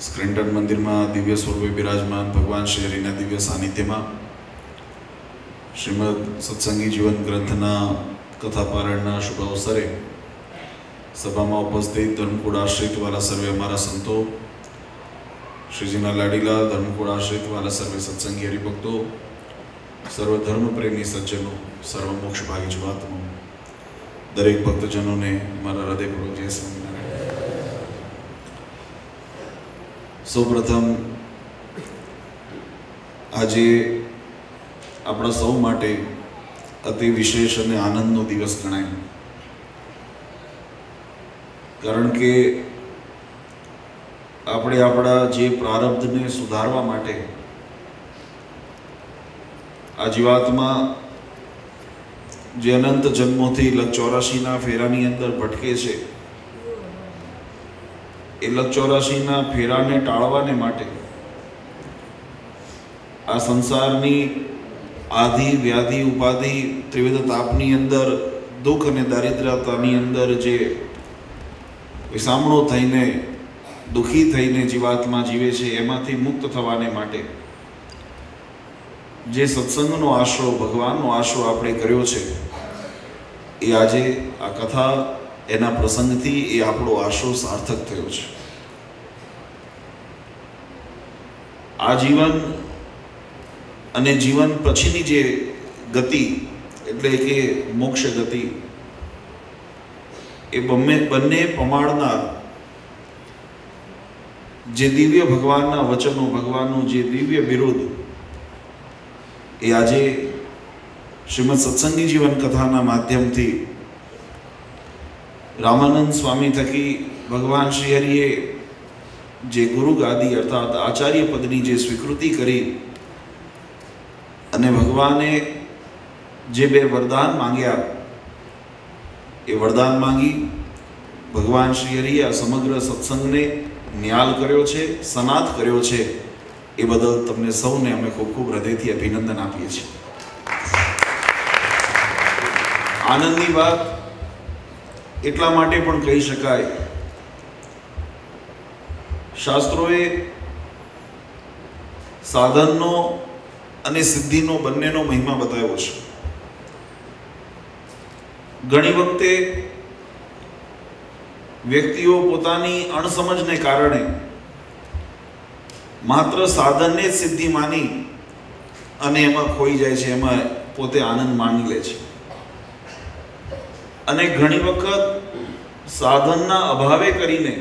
Speaker 3: સ્ક્રિન્ટન મંદિરમાં દિવ્ય સ્વરૂપે બિરાજમાન ભગવાન શ્રી હરિના દિવ્ય સાનિધ્યમાં શ્રીમદ સત્સંગી જીવન ગ્રંથના કથા પારાયણના શુભ અવસરે સભામાં ઉપસ્થિત ધર્મકુળ આશ્રિત વાલા સર્વે અમારા સંતો, શ્રીજીના લાડીલા ધર્મકુળ આશ્રિત વાલા સર્વે સત્સંગી હરિભક્તો, સર્વ ધર્મ પ્રેમી સજ્જનો, સર્વ મોક્ષ ભાગી જીવાત્મો, દરેક ભક્તજનોને મારા હૃદયપૂર્વક જય સ્વામિનારાયણ. સૌપ્રથમ આજે આપણા સૌ માટે અતિ વિશેષ અને આનંદનો દિવસ ગણાય, કારણ કે આપણે આપણા જે પ્રારબ્ધને સુધારવા માટે આ જીવાત્મા જે અનંત જન્મોથી લગ 84ના ફેરાની અંદર ભટકે છે, એ લગ 84ના ફેરાને ટાળવાને માટે આ સંસારની આધિ વ્યાધિ ઉપાધિ ત્રિવિધ તાપની અંદર દુઃખ અને દારિદ્ર્યતાની અંદર જે વિસામણો થઈને દુઃખી થઈને જીવાત્મા જીવે છે, એમાંથી મુક્ત થવાને માટે જે સત્સંગનો આશરો, ભગવાનનો આશરો આપણે કર્યો છે, એ આજે આ કથા એના પ્રસંગથી એ આપણો આશરો સાર્થક થયો છે. આ જીવન અને જીવન પછીની જે ગતિ એટલે કે મોક્ષ ગતિ, એ બંને પમાડનાર જે દિવ્ય ભગવાનના વચનો, ભગવાનનું જે દિવ્ય બિરુદ, એ આજે શ્રીમદ સત્સંગી જીવન કથાના માધ્યમથી રામાનંદ સ્વામી થકી ભગવાન શ્રી હરિએ જે ગુરુ ગાદી અર્થાત આચાર્ય પદની જે સ્વીકૃતિ કરી અને ભગવાને જે બે વરદાન માંગ્યા, એ વરદાન માંગી ભગવાન શ્રી હરિએ આ સમગ્ર સત્સંગને ન્યાલ કર્યો છે, સનાથ કર્યો છે. એ બદલ તમને સૌને અમે ખૂબ ખૂબ હૃદયથી અભિનંદન આપીએ છીએ. આનંદની વાત એટલા માટે પણ કહી શકાય, શાસ્ત્રોએ સાધનનો અને સિદ્ધિનો બંનેનો મહિમા બતાવ્યો છે. ઘણી વખતે વ્યક્તિઓ પોતાની અણસમજને કારણે માત્ર સાધનને જ સિદ્ધિ માની અને એમાં ખોઈ જાય છે, એમાં પોતે આનંદ માણી લે છે. અને ઘણી વખત સાધનના અભાવે કરીને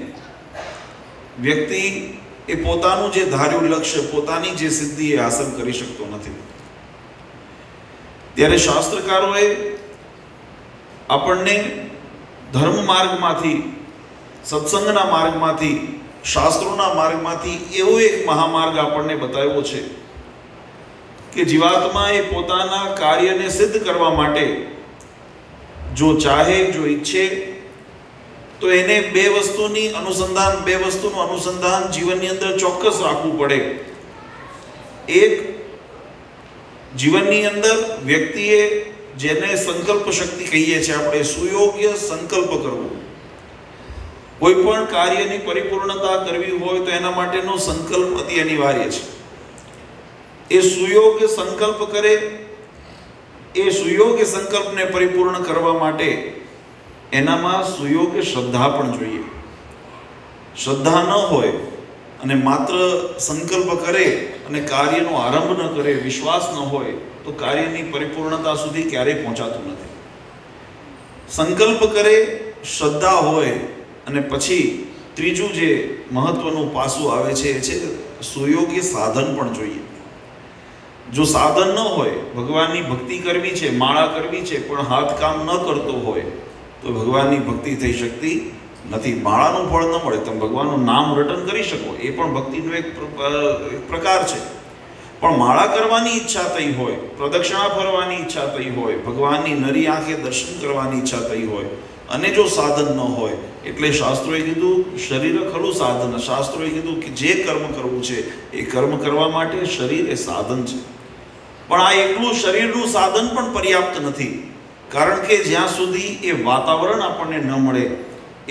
Speaker 3: વ્યક્તિ એ પોતાનું જે ધાર્યું લક્ષ્ય, પોતાની જે સિદ્ધિ એ હાંસલ કરી શકતો નથી. ત્યારે શાસ્ત્રકારોએ આપણને ધર્મ માર્ગમાંથી, સત્સંગના માર્ગમાંથી, શાસ્ત્રોના માર્ગમાંથી એવો એક મહામાર્ગ આપણને બતાવ્યો છે કે જીવાત્મા એ પોતાના કાર્યને સિદ્ધ કરવા માટે જો ચાહે, જો ઈચ્છે, તો એને બે વસ્તુનું અનુસંધાન જીવનની અંદર ચોક્કસ રાખવું પડે. એક, જીવનની અંદર વ્યક્તિએ જેને સંકલ્પ શક્તિ કહીએ છીએ આપણે, સુયોગ્ય સંકલ્પ કરવો. કોઈ પણ કાર્યની પરિપૂર્ણતા કરવી હોય તો એના માટેનો સંકલ્પ અતિ અનિવાર્ય છે. એ સુયોગ્ય સંકલ્પ કરે, એ સુયોગ્ય સંકલ્પને પરિપૂર્ણ કરવા માટે એનામાં સુયોગ્ય શ્રદ્ધા પણ જોઈએ. શ્રદ્ધા ન હોય અને માત્ર સંકલ્પ કરે અને કાર્યનો આરંભ ન કરે, વિશ્વાસ ન હોય, તો કાર્યની પરિપૂર્ણતા સુધી ક્યારેય પહોંચાતું નથી. સંકલ્પ કરે, શ્રદ્ધા હોય, અને પછી ત્રીજું જે મહત્વનું પાસું આવે છે એ છે સુયોગ્ય સાધન પણ જોઈએ. જો સાધન ન હોય, ભગવાનની ભક્તિ કરવી છે, માળા કરવી છે, પણ હાથ કામ ન કરતો હોય તો ભગવાનની ભક્તિ થઈ શકતી નથી. માળાનું ફળ ન મળે, તમે ભગવાનનું નામ રટન કરી શકો, એ પણ ભક્તિનો એક પ્રકાર છે. પણ માળા કરવાની ઈચ્છા થઈ હોય, પ્રદક્ષિણા ફરવાની ઈચ્છા થઈ હોય, ભગવાનની નરી આંખે દર્શન કરવાની ઈચ્છા થઈ હોય, અને જો સાધન ન હોય, એટલે શાસ્ત્રોએ કીધું શરીર ખરું સાધન. શાસ્ત્રોએ કીધું કે જે કર્મ કરવું છે એ કર્મ કરવા માટે શરીર એ સાધન છે. પણ આ એકલું શરીરનું સાધન પણ પર્યાપ્ત નથી, કારણ કે જ્યાં સુધી એ વાતાવરણ આપણને ન મળે,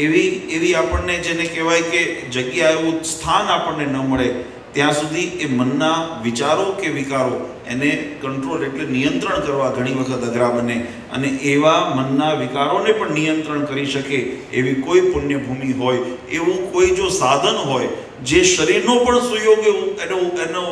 Speaker 3: એવી આપણને જેને કહેવાય કે જગ્યા, એવું સ્થાન આપણને ન મળે, ત્યાં સુધી એ મનના વિચારો કે વિકારો એને કંટ્રોલ એટલે નિયંત્રણ કરવા ઘણી વખત અઘરા બને. અને એવા મનના વિકારોને પણ નિયંત્રણ કરી શકે એવી કોઈ પુણ્યભૂમિ હોય, એવું કોઈ જો સાધન હોય જે શરીરનો પણ સુયોગ્ય એનો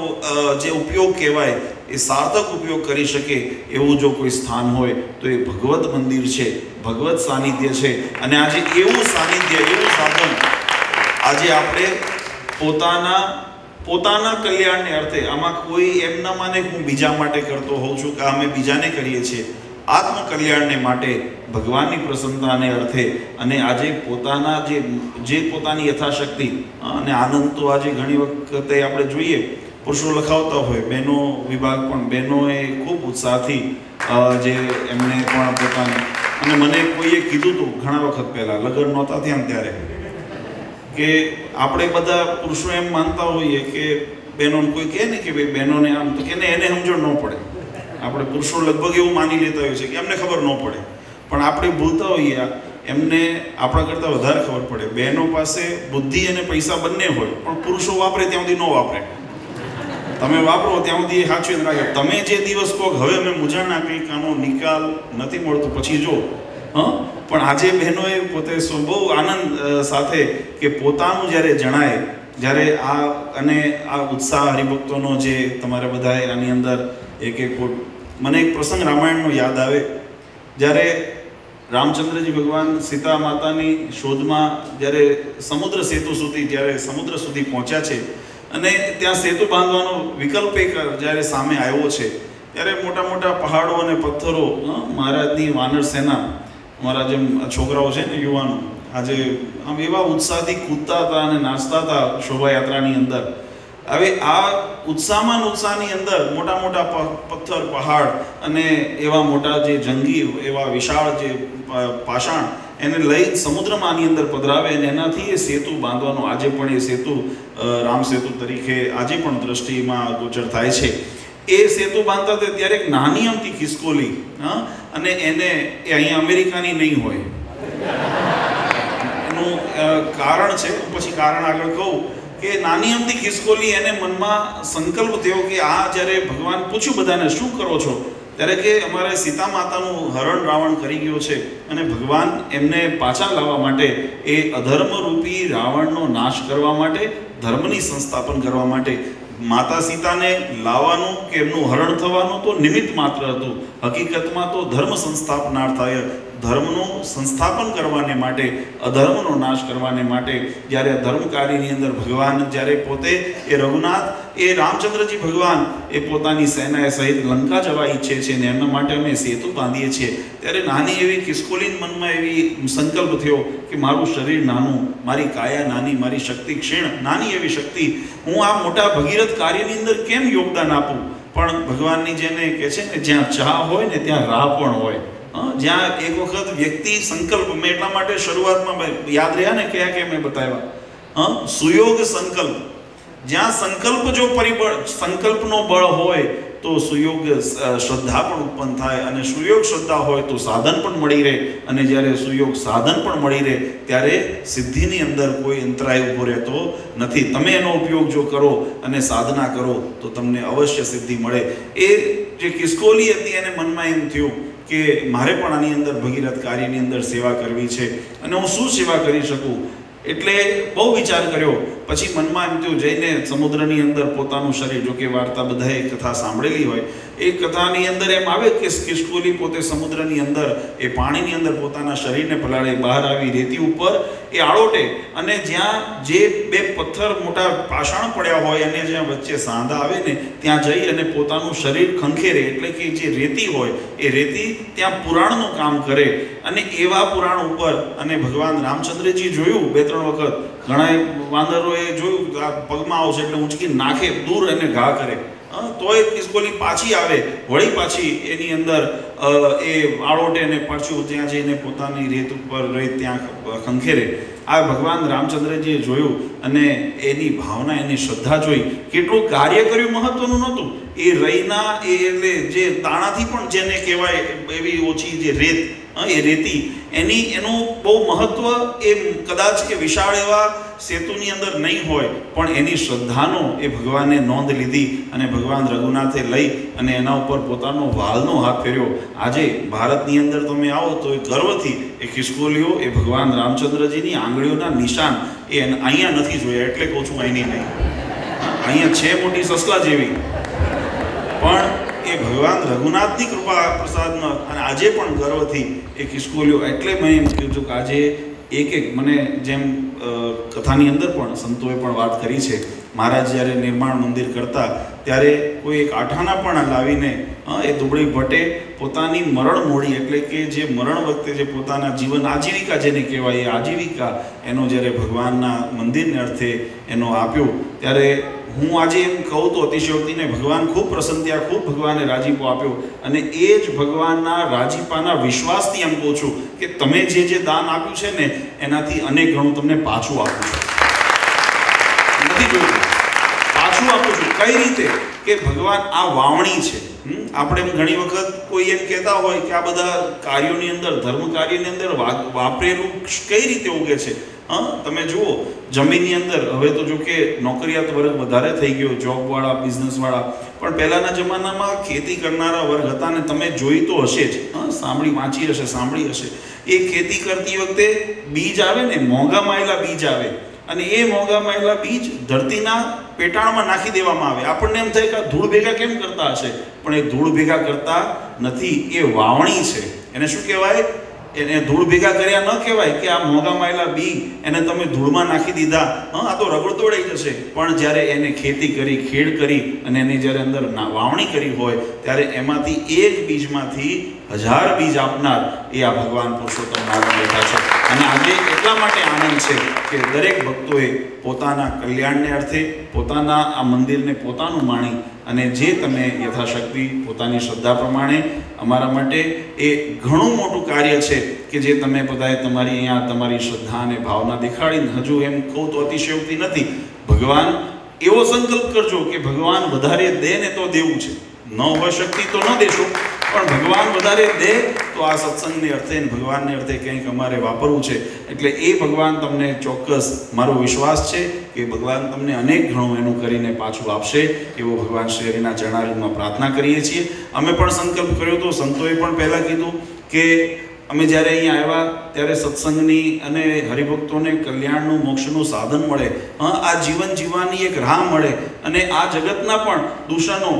Speaker 3: જે ઉપયોગ કહેવાય
Speaker 5: એ સાર્થક ઉપયોગ કરી શકે એવું જો કોઈ સ્થાન હોય તો એ ભગવત મંદિર છે, ભગવત સાનિધ્ય છે. અને આજે એવું સાનિધ્ય, એવું સાધન આજે આપણે પોતાના કલ્યાણને અર્થે, આમાં કોઈ એમ ન માને કે હું બીજા માટે કરતો હોઉં છું કે અમે બીજાને કરીએ છીએ, આત્મકલ્યાણને માટે, ભગવાનની પ્રસન્નતાને અર્થે. અને આજે પોતાના જે પોતાની યથાશક્તિ અને આનંદ તો આજે ઘણી વખતે આપણે જોઈએ પુરુષો લખાવતા હોય, બહેનો વિભાગ પણ બહેનોએ ખૂબ ઉત્સાહથી જે એમને પણ પોતાને, અને મને કોઈએ કીધું હતું ઘણા વખત પહેલાં, લગ્ન નહોતા થયા ત્યારે, કે આપણે બધા પુરુષો એમ માનતા હોઈએ કે બહેનોને કોઈ કહે ને કે ભાઈ બહેનોને આમ, તો કે એને સમજણ ન પડે. આપણે પુરુષો લગભગ એવું માની લેતા હોય છે કે એમને ખબર ન પડે, પણ આપણે ભૂલતા હોઈએ, એમને આપણા કરતાં વધારે ખબર પડે. બહેનો પાસે બુદ્ધિ અને પૈસા બંને હોય, પણ પુરુષો વાપરે ત્યાં સુધી ન વાપરે. તમે વાપરો ત્યાં સુધી સાચવીને રાખે. તમે જે દિવસ કહો હવે અમે મૂંઝાણના કંઈક આનો નિકાલ નથી મળતો પછી જો. પણ આજે બહેનોએ પોતે બહુ આનંદ સાથે કે પોતાનું જ્યારે જણાય, જ્યારે આ ઉત્સાહ હરિભક્તોનો જે તમારે બધાએ આની અંદર એક મને એક પ્રસંગ રામાયણનો યાદ આવે. જ્યારે રામચંદ્રજી ભગવાન સીતા માતાની શોધમાં જ્યારે સમુદ્ર સેતુ સુધી પહોંચ્યા છે અને ત્યાં સેતુ બાંધવાનો વિકલ્પ એક જ્યારે સામે આવ્યો છે, ત્યારે મોટા મોટા પહાડો અને પથ્થરો, મહારાજની વાનર સેના, અમારા જેમ છોકરાઓ છે ને યુવાનો, આજે આમ એવા ઉત્સાહથી કૂદતા હતા અને નાચતા હતા શોભાયાત્રાની અંદર. હવે આ ઉત્સાહની અંદર મોટા મોટા પથ્થર, પહાડ અને એવા મોટા જે જંગી, એવા વિશાળ જે પાષાણ એને લઈ સમુદ્રમાં આની અંદર પધરાવે અને એનાથી એ સેતુ બાંધવાનો, આજે પણ એ સેતુ રામ સેતુ તરીકે આજે પણ દ્રષ્ટિમાં ગોચર થાય છે. એ સેતુ બાંધતા હતા ત્યારે એક નાની અમથી ખિસકોલી, અને એને એ અહીંયા અમેરિકાની નહીં હોય. એનું કારણ છે, પછી કારણ આગળ કહું, કે નાની અમથી ખિસકોલી, એને મનમાં સંકલ્પ થયો કે આ જ્યારે ભગવાન પૂછ્યું બધાને શું કરો છો, ત્યારે કે અમારે સીતા માતાનું હરણ રાવણ કરી ગયો છે અને ભગવાન એમને પાછા લાવવા માટે, એ અધર્મરૂપી રાવણનો નાશ કરવા માટે, ધર્મની સંસ્થાપન કરવા માટે માતા સીતાને લાવવાનું કે એમનું હરણ થવાનું તો નિમિત્ત માત્ર હતું. હકીકતમાં તો ધર્મ સંસ્થાપનાર્થાય, ધર્મનું સંસ્થાપન કરવાને માટે, અધર્મનો નાશ કરવાને માટે, જ્યારે ધર્મ કાર્યની અંદર ભગવાન જ્યારે પોતે એ રઘુનાથ, એ રામચંદ્રજી ભગવાન એ પોતાની સેના સહિત લંકા જવા ઈચ્છે છે ને એમના માટે અમે સેતુ બાંધીએ છીએ, ત્યારે નાની એવી ખિસકોલીન મનમાં એવી સંકલ્પ થયો કે મારું શરીર નાનું, મારી કાયા નાની, મારી શક્તિ ક્ષીણ, નાની એવી શક્તિ, હું આ મોટા ભગીરથ કાર્યની અંદર કેમ યોગદાન આપું? પણ ભગવાનની જેને કહે છે ને, જ્યાં ચાહ હોય ને ત્યાં રાહ પણ હોય. જ્યાં એક વખત વ્યક્તિ સંકલ્પ, મેં એટલા માટે શરૂઆતમાં યાદ રહ્યા ને કયા કે મેં બતાવ્યા, સુયોગ સંકલ્પ. જ્યાં સંકલ્પ જો પરિબળ, સંકલ્પનો બળ હોય તો સુયોગ શ્રદ્ધા પણ ઉત્પન્ન થાય, અને સુયોગ શ્રદ્ધા હોય તો સાધન પણ મળી રહે, અને જ્યારે સુયોગ સાધન પણ મળી રહે ત્યારે સિદ્ધિની અંદર કોઈ અંતરાય ઊભો રહેતો નથી. તમે એનો ઉપયોગ જો કરો અને સાધના કરો તો તમને અવશ્ય સિદ્ધિ મળે. એ જે ખિસકોલી હતી એને મનમાં એમ થયું કે મારે પણ આની અંદર ભગીરથ કાર્યની અંદર સેવા કરવી છે, અને હું શું સેવા કરી શકું? એટલે બહુ વિચાર કર્યો. પછી મનમાં એમ થયું, જઈને સમુદ્રની અંદર પોતાનું શરીર, જો કે વાર્તા બધાએ કથા સાંભળેલી હોય, એ કથાની અંદર એમ આવે કે ખિસકોલી પોતે સમુદ્રની અંદર એ પાણીની અંદર પોતાના શરીરને પલાળે, બહાર આવી રેતી ઉપર એ આળોટે, અને જ્યાં જે બે પથ્થર મોટા પાષાણ પડ્યા હોય અને જ્યાં વચ્ચે સાંધા આવે ને ત્યાં જઈ અને પોતાનું શરીર ખંખેરે, એટલે કે જે રેતી હોય એ રેતી ત્યાં પુરાણનું કામ કરે. અને એવા પુરાણ ઉપર અને ભગવાન રામચંદ્રજી જોયું 2-3 વખત, ઘણા વાંદરોએ જોયું આ પગમાં આવશે એટલે ઊંચકી નાખે, દૂર એને ઘા કરે, તોય ખિસકોલી પાછી આવે, વળી પાછી એની અંદર એ આળોટે ને પાછું ત્યાં જઈને પોતાની રેત ઉપર રહી ત્યાં ખંખેરે. આ ભગવાન રામચંદ્રજીએ જોયું અને એની ભાવના, એની શ્રદ્ધા જોઈ. કેટલું કાર્ય કર્યું મહત્વનું નહોતું, એ રઈના એ એટલે જે દાણાથી પણ જેને કહેવાય એવી ઓછી જે રેત, એ રેતી, એનું બહુ મહત્વ એ કદાચ કે વિશાળ એવા સેતુની અંદર નહીં હોય, પણ એની શ્રદ્ધાનો એ ભગવાને નોંધ લીધી અને ભગવાન રઘુનાથે લઈ અને એના ઉપર પોતાનો વાલનો હાથ ફેર્યો. આજે ભારતની અંદર તમે આવો તો એ ગર્વથી એ ખિસકોલીઓ, એ ભગવાન રામચંદ્રજીની આંગળીઓના નિશાન એ અહીંયા નથી જોયા, એટલે કહું છું અહીંની નહીં, અહીંયા છે મોટી સસલા જેવી, પણ એ ભગવાન રઘુનાથની કૃપા પ્રસાદનો અને આજે પણ ગર્વથી એ ખિસકોલીઓ, એટલે મેં એમ કહ્યું છું કે આજે એક મને જેમ કથાની અંદર પણ સંતોએ પણ વાત કરી છે, મહારાજ જ્યારે નિર્માણ મંદિર કરતા ત્યારે કોઈ એક આઠાના પણ લાવીને એ દુબળી ભટ્ટે પોતાની મરણ મોડી, એટલે કે જે મરણ વખતે જે પોતાના જીવન આજીવિકા જેને કહેવાય એ આજીવિકા એનો જ્યારે ભગવાનના મંદિરને અર્થે એનો આપ્યો, ત્યારે હું આજે એમ કહું તો અતિશયોક્તિને ભગવાન ખૂબ પ્રસન્ન થયા, ખૂબ ભગવાને રાજીપો આપ્યો. અને એ જ ભગવાનના રાજીપાના વિશ્વાસથી એમ કહું છું કે તમે જે દાન આપ્યું છે ને એનાથી અનેક ગણું તમને પાછું આપું છું. નથી જોયું, પાછું આપું છું. કઈ રીતે? કે ભગવાન આ વાવણી છે. આપણે ઘણી વખત કોઈ એમ કહેતા હોય કે આ બધા કાર્યોની અંદર, ધર્મ કાર્યની અંદર વાપરેલું કઈ રીતે ઉગે છે. તમે જુઓ જમીનની અંદર, હવે તો જો કે નોકરિયાત વર્ગ વધારે થઈ ગયો, જોબવાળા, બિઝનેસવાળા, પણ પહેલાંના જમાનામાં ખેતી કરનારા વર્ગ હતા ને તમે જોઈ તો હશે જ, વાંચી હશે, સાંભળી હશે. એ ખેતી કરતી વખતે બીજ આવે ને, મોંઘા માયેલા બીજ આવે, અને એ મોંઘા માયેલા બીજ ધરતીના પેટાળમાં નાખી દેવામાં આવે. આપણને એમ થાય કે ધૂળ ભેગા કેમ કરતા હશે, પણ એ ધૂળ ભેગા કરતા નથી, એ વાવણી છે. એને શું કહેવાય? એને ધૂળ ભેગા કર્યા ન કહેવાય કે આ મોંઘા માયેલા બી એને તમે ધૂળમાં નાખી દીધા, આ તો રગડ તોડાઈ જશે. પણ જ્યારે એને ખેતી કરી, ખેડ કરી અને એની જ્યારે અંદર વાવણી કરી હોય ત્યારે એમાંથી એક બીજમાંથી 1000 બીજ આપનાર એ આ ભગવાન પુરુષોત્તમ નારાયણ બેઠા છે. અને આજે એટલા માટે આનંદ છે કે દરેક ભક્તોએ પોતાના કલ્યાણને અર્થે પોતાના આ મંદિરને પોતાનું માણી અને જે તમે યથાશક્તિ પોતાની શ્રદ્ધા પ્રમાણે અમારા માટે એ ઘણું મોટું કાર્ય છે કે જે તમે બધાએ તમારી અહીંયા તમારી શ્રદ્ધા અને ભાવના દેખાડીને, હજુ એમ કહું તો અતિશયોક્તિ નથી, ભગવાન એવો સંકલ્પ કરજો કે ભગવાન વધારે દે ને તો દેવું છે, ન હોય શક્તિ તો ન દેશો, પણ ભગવાન વધારે દે તો આ સત્સંગને અર્થે ભગવાનને અર્થે કંઈક અમારે વાપરવું છે. એટલે એ ભગવાન તમને ચોક્કસ, મારો વિશ્વાસ છે કે ભગવાન તમને અનેક ઘણું એનું કરીને પાછું આપશે, એવો ભગવાન શ્રી હરિના ચરણારવિંદમાં પ્રાર્થના કરીએ છીએ. અમે પણ સંકલ્પ કર્યો હતો, સંતોએ પણ પહેલાં કીધું કે અમે જ્યારે અહીંયા આવ્યા ત્યારે સત્સંગની અને હરિભક્તોને કલ્યાણનું, મોક્ષનું સાધન મળે, આ જીવન જીવવાની એક રાહ મળે, અને આ જગતના પણ દૂષણો,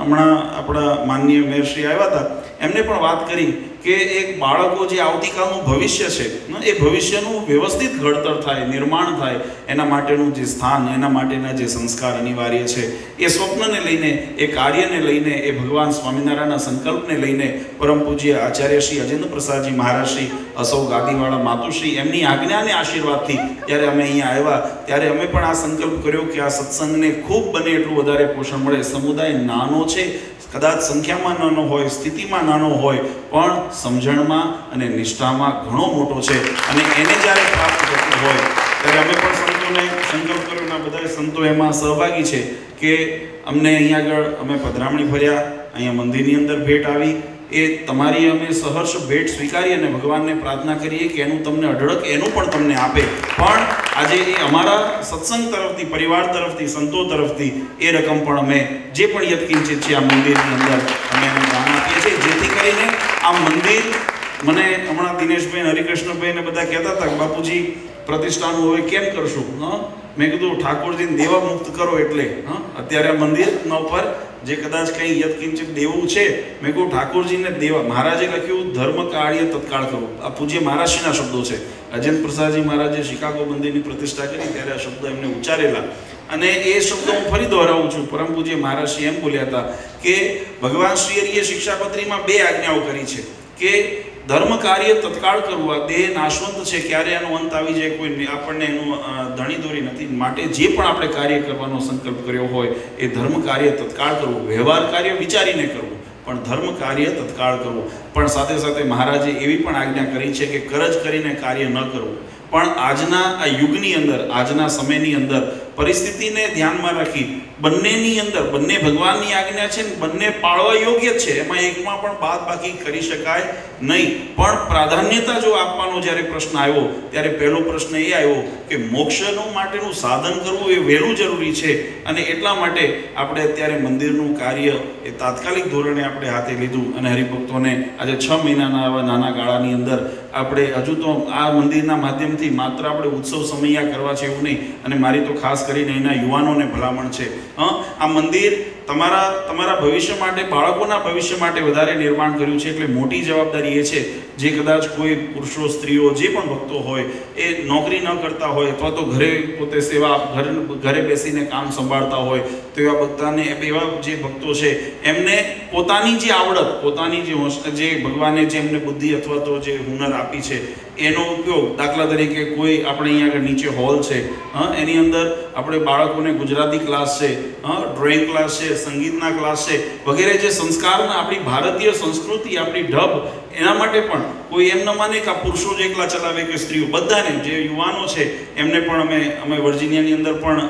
Speaker 5: હમણાં આપણા માનનીય મેયરશ્રી આવ્યા હતા, એમને પણ વાત કરી કે એક બાળકો જે આવતીકાલનું ભવિષ્ય છે એ ભવિષ્યનું વ્યવસ્થિત ઘડતર થાય, નિર્માણ થાય, એના માટેનું જે સ્થાન, એના માટેના જે સંસ્કાર અનિવાર્ય છે, એ સ્વપ્નને લઈને, એ કાર્યને લઈને, એ ભગવાન સ્વામિનારાયણના સંકલ્પને લઈને પરમ પૂજ્ય આચાર્ય શ્રી અજેન્દ્ર પ્રસાદજી મહારાજશ્રી, અસૌ ગાદીવાળા માતુશ્રી, એમની આજ્ઞા અને આશીર્વાદથી જ્યારે અમે અહીંયા આવ્યા ત્યારે અમે પણ આ સંકલ્પ કર્યો કે આ સત્સંગને ખૂબ બને એટલું વધારે પોષણ મળે. સમુદાય નાનો છે, કદાચ સંખ્યામાં નાનો હોય, સ્થિતિમાં નાનો હોય, પણ સમજણમાં અને નિષ્ઠામાં ઘણો મોટો છે, અને એને જ્યારે પ્રાપ્ત થતું હોય ત્યારે અમે પણ સંતોને સંકલ્પ કર્યો, અને બધા સંતો એમાં સહભાગી છે કે અમને અહીંયા આગળ અમે પધરામણી ફર્યા, અહીંયા મંદિરની અંદર ભેટ આવી, એ તમારી અમે સહર્ષ ભેટ સ્વીકારી અને ભગવાનને પ્રાર્થના કરીએ કે એનું તમને અઢળક એનું પણ તમને આપે. પણ આજે એ અમારા સત્સંગ તરફથી, પરિવાર તરફથી, સંતો તરફથી એ રકમ પણ અમે જે પણ યત્કિંચિત છે આ મંદિરની અંદર અમે એને દાન આપીએ છીએ, જેથી કરીને આ મંદિર, મને હમણાં દિનેશભાઈ, હરિકૃષ્ણભાઈ ને બધા કહેતા હતા કે બાપુજી પ્રતિષ્ઠાનું હવે કેમ કરશું? મેં કીધું ઠાકોરજીને દેવા મુક્ત કરો. એટલે અત્યારે આ મંદિરના ઉપર જે કદાચ કંઈ યત્કિંચિત દેવું છે, મેં કહું ઠાકોરજીને દેવા. મહારાજે લખ્યું ધર્મ કાર્ય તત્કાળ કરવું, આ પૂજ્ય મહારાજશ્રીના શબ્દો છે. અજેન્દ્ર પ્રસાદજી મહારાજે શિકાગો મંદિરની પ્રતિષ્ઠા કરી ત્યારે આ શબ્દો એમને ઉચ્ચારેલા, અને એ શબ્દો હું ફરી દોહરાવું છું. પરમ પૂજ્ય મહારાજશ્રી એમ બોલ્યા હતા કે ભગવાન શ્રી હરિએ શિક્ષાપત્રીમાં 2 આજ્ઞાઓ કરી છે કે ધર્મ કાર્ય તત્કાળ કરવું. આ દેહ નાશવંત છે, ક્યારે એનો અંત આવી જાય કોઈ આપણને એનું ધણી દોરી નથી. માટે જે પણ આપણે કાર્ય કરવાનો સંકલ્પ કર્યો હોય એ ધર્મ કાર્ય તત્કાળ કરવું, વ્યવહાર કાર્ય વિચારીને કરવું, પણ ધર્મ કાર્ય તત્કાળ કરવું. પણ સાથે સાથે મહારાજે એવી પણ આજ્ઞા કરી છે કે કરજ કરીને કાર્ય ન કરવું. પણ આજના આ યુગની અંદર, આજના સમયની અંદર પરિસ્થિતિને ધ્યાનમાં રાખી બંનેની અંદર, બંને ભગવાનની આજ્ઞા છે, બંને પાળવા યોગ્ય છે, એમાં એકમાં પણ બાદ બાકી કરી શકાય નહીં. પણ પ્રાધાન્યતા જો આપવાનો જ્યારે પ્રશ્ન આવ્યો ત્યારે પહેલો પ્રશ્ન એ આવ્યો કે મોક્ષનું માટેનું સાધન કરવું એ વહેલું જરૂરી છે, અને એટલા માટે આપણે અત્યારે મંદિરનું કાર્ય એ તાત્કાલિક ધોરણે આપણે હાથે લીધું, અને હરિભક્તોને આજે 6 મહિનાના આવા નાના ગાળાની અંદર આપણે હજુ તો આ મંદિરના માધ્યમથી માત્ર આપણે ઉત્સવ સમૈયા કરવા છે એવું નહીં, અને મારી તો ખાસ કરીને એના યુવાનોને ભલામણ છે, આ મંદિર તમારા ભવિષ્ય માટે, બાળકોના ભવિષ્ય માટે વધારે નિર્માણ કર્યું છે, એટલે મોટી જવાબદારી એ છે જે કદાચ કોઈ પુરુષો સ્ત્રીઓ જે પણ ભક્તો હોય એ નોકરી ન કરતા હોય અથવા તો ઘરે પોતે ઘરે બેસીને કામ સંભાળતા હોય, તો એવા જે ભક્તો છે એમને પોતાની જે આવડત, પોતાની જે ભગવાને જે એમને બુદ્ધિ અથવા તો જે હુનર આપી છે એનો ઉપયોગ, દાખલા તરીકે કોઈ આપણે અહીંયા આગળ નીચે હોલ છે, એની અંદર આપણે બાળકોને ગુજરાતી ક્લાસ છે, ડ્રોઈંગ ક્લાસ છે, સંગીતના ક્લાસ છે, વગેરે જે સંસ્કારના, આપણી ભારતીય સંસ્કૃતિ, આપણી ઢબ, એના માટે પણ કોઈ એમ ન માને કે આ પુરુષો જ એકલા ચલાવે કે સ્ત્રીઓ, બધાને જે યુવાનો છે એમને પણ અમે વર્જિનિયાની અંદર પણ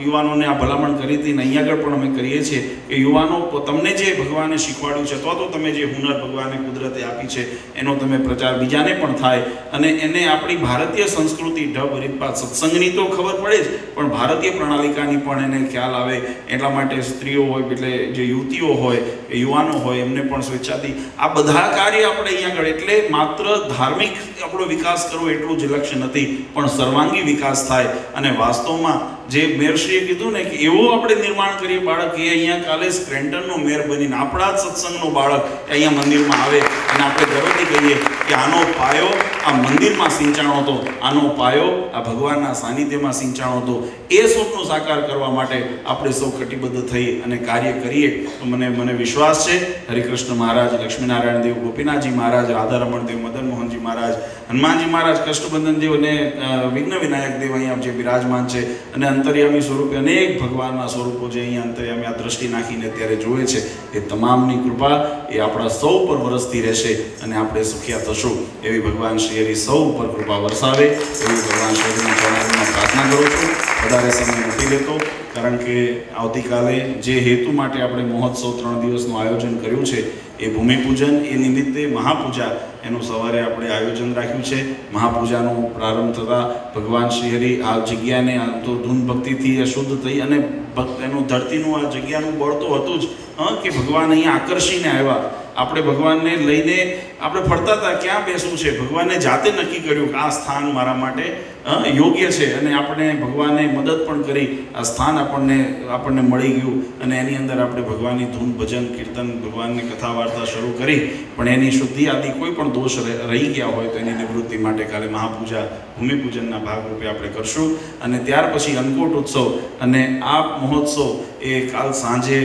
Speaker 5: યુવાનોને આ ભલામણ કરી હતી ને અહીંયા આગળ પણ અમે કરીએ છીએ કે યુવાનો તમને જે ભગવાને શીખવાડ્યું છે અથવા તો તમે જે હુનર ભગવાને કુદરતે આપી છે એનો તમે પ્રચાર બીજાને પણ થાય, અને એને આપણી ભારતીય સંસ્કૃતિ ઢબ રીતપાત, સત્સંગની તો ખબર પડે જ, પણ ભારતીય પ્રણાલિકાની પણ એને ખ્યાલ આવે, એટલા માટે સ્ત્રીઓ હોય, એટલે જે યુવતીઓ હોય, યુવાનો હોય, એમને પણ સ્વેચ્છાથી આ બધા કાર્ય આપણે અહીંયા આગળ, એટલે માત્ર ધાર્મિક આપણો વિકાસ કરવો એટલું જ લક્ષ્ય નથી, પણ સર્વાંગી વિકાસ થાય. અને વાસ્તવમાં જે મેયરશ્રીએ કીધું ને કે એવું આપણે નિર્માણ કરીએ બાળક, એ અહીંયા કાલે સ્ક્રેન્ટનનો મેયર બનીને આપણા જ સત્સંગનો બાળક અહીંયા મંદિરમાં આવે અને આપણે ગર્વથી કહીએ કે આનો પાયો આ મંદિરમાં સિંચાણો હતો, આનો પાયો આ ભગવાનના સાનિધ્યમાં સિંચાણો હતો. એ સ્વપ્નો સાકાર કરવા માટે આપણે સૌ કટિબદ્ધ થઈ અને કાર્ય કરીએ તો મને વિશ્વાસ છે હરિકૃષ્ણ મહારાજ, લક્ષ્મીનારાયણ દેવ, ગોપીનાથજી મહારાજ, રાધારમણ દેવ, મદન મોહનજી મહારાજ, હનુમાનજી મહારાજ, કષ્ટબંધન દેવ અને વિઘ્ન વિનાયક દેવ અહીંયા જે બિરાજમાન છે, અને અંતર્યામી સ્વરૂપે અનેક ભગવાનના સ્વરૂપો જે અહીંયા અંતર્યામી આ દ્રષ્ટિ નાખીને અત્યારે જોવે છે, એ તમામની કૃપા એ આપણા સૌ પર વરસતી રહેશે અને આપણે સુખિયા થશું. એવી ભગવાન શ્રી હરિ સૌ ઉપર કૃપા વરસાવે એવી ભગવાન શ્રી હરિના ચરણોમાં પ્રાર્થના કરું છું. વધારે સમય નથી લેતો, કારણ કે આવતીકાલે જે હેતુ માટે આપણે મહોત્સવ 3 દિવસનું આયોજન કર્યું છે એ ભૂમિપૂજન, એ નિમિત્તે મહાપૂજા એનું સવારે આપણે આયોજન રાખ્યું છે. મહાપૂજાનો પ્રારંભ થતાં ભગવાન શ્રી હરિ આ જગ્યાને તો ધૂન ભક્તિથી અશુદ્ધ થઈ, અને એનું ધરતીનું આ જગ્યાનું બળ તો હતું જ કે ભગવાન અહીંયા આકર્ષીને આવ્યા. આપણે ભગવાનને લઈને આપણે ફરતા હતા, ક્યાં બેસવું છે, ભગવાને જાતે નક્કી કર્યું કે આ સ્થાન મારા માટે યોગ્ય છે, અને આપણે ભગવાને મદદ પણ કરી, આ સ્થાન આપણને મળી ગયું, અને એની અંદર આપણે ભગવાનની ધૂન, ભજન, કીર્તન, ભગવાનની કથા વાર્તા શરૂ કરી. પણ એની શુદ્ધિ આદિ કોઈ પણ દોષ રહી ગયા હોય તો એની નિવૃત્તિ માટે કાલે મહાપૂજા ભૂમિપૂજનના ભાગરૂપે આપણે કરશું. અને ત્યાર પછી અન્નકૂટ ઉત્સવ, અને આ મહોત્સવ એ કાલ સાંજે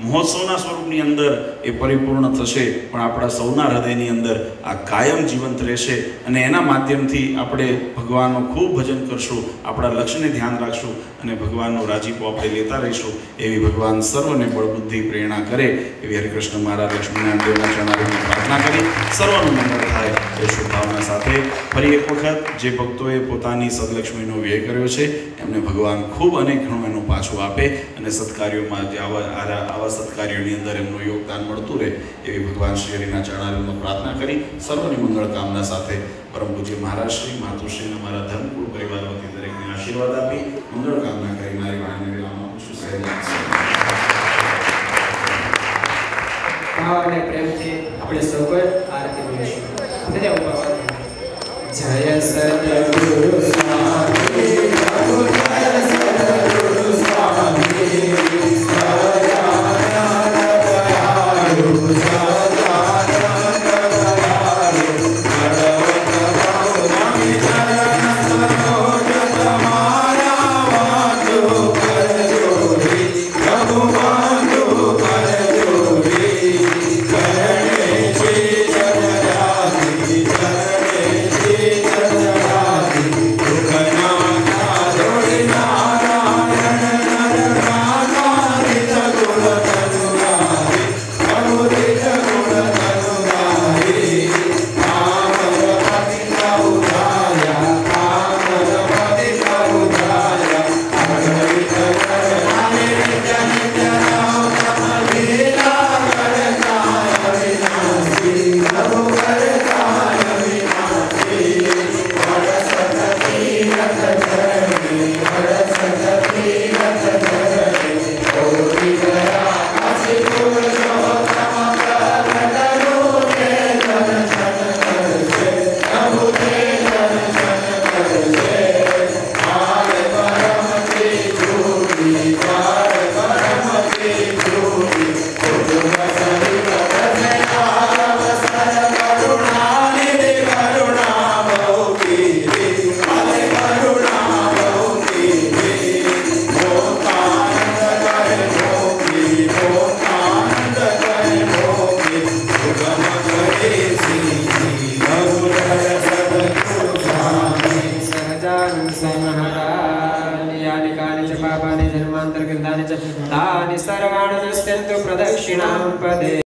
Speaker 5: મહોત્સવના સ્વરૂપની અંદર એ પરિપૂર્ણ થશે, પણ આપણા સૌના હૃદયની અંદર આ કાયમ જીવંત રહેશે, અને એના માધ્યમથી આપણે ભગવાનનું ખૂબ ભજન કરશું, આપણા લક્ષ્યને ધ્યાન રાખશું, અને ભગવાનનો રાજીપો આપણે લેતા રહીશું. એવી ભગવાન સર્વને બળબુદ્ધિ પ્રેરણા કરે એવી હરિકૃષ્ણ મહારાજ, લક્ષ્મીનારાયણ દેવના ચરણારવિંદમાં પ્રાર્થના કરી સર્વનું મંગળ થાય એ શુભભાવના સાથે ફરી એક વખત જે ભક્તોએ પોતાની સદલક્ષ્મીનો વ્યય કર્યો છે એમને ભગવાન ખૂબ અનેક ઘણું એનું પાછું આપે, અને સત્કાર્યોમાં જે આવા સત્કાર્યોની અંદર એમનું યોગદાન મળતું રહે એવી ભગવાન શ્રી હરિના ચરણારવિંદમાં પ્રાર્થના કરી સર્વની મંગળ કામના સાથે પરમ પૂજ્ય મહારાજશ્રી, માતુશ્રીને મારા ધર્મકુળ પરિવાર વતી દરેકને આશીર્વાદ આપી મંગળ કામના કરી મારી વાણીને વિરામ આપું છું.
Speaker 2: ભાવ અને પ્રેમથી આપણે સૌ કોઈ આરતી કરીશું. જય સદગુરુ સ્વામી, જય સદગુરુ સ્વામી.
Speaker 3: Thank you.
Speaker 2: जन्मांतर कृतानि च तानि सर्वाणि नश्यन्तु प्रदक्षिणां पदे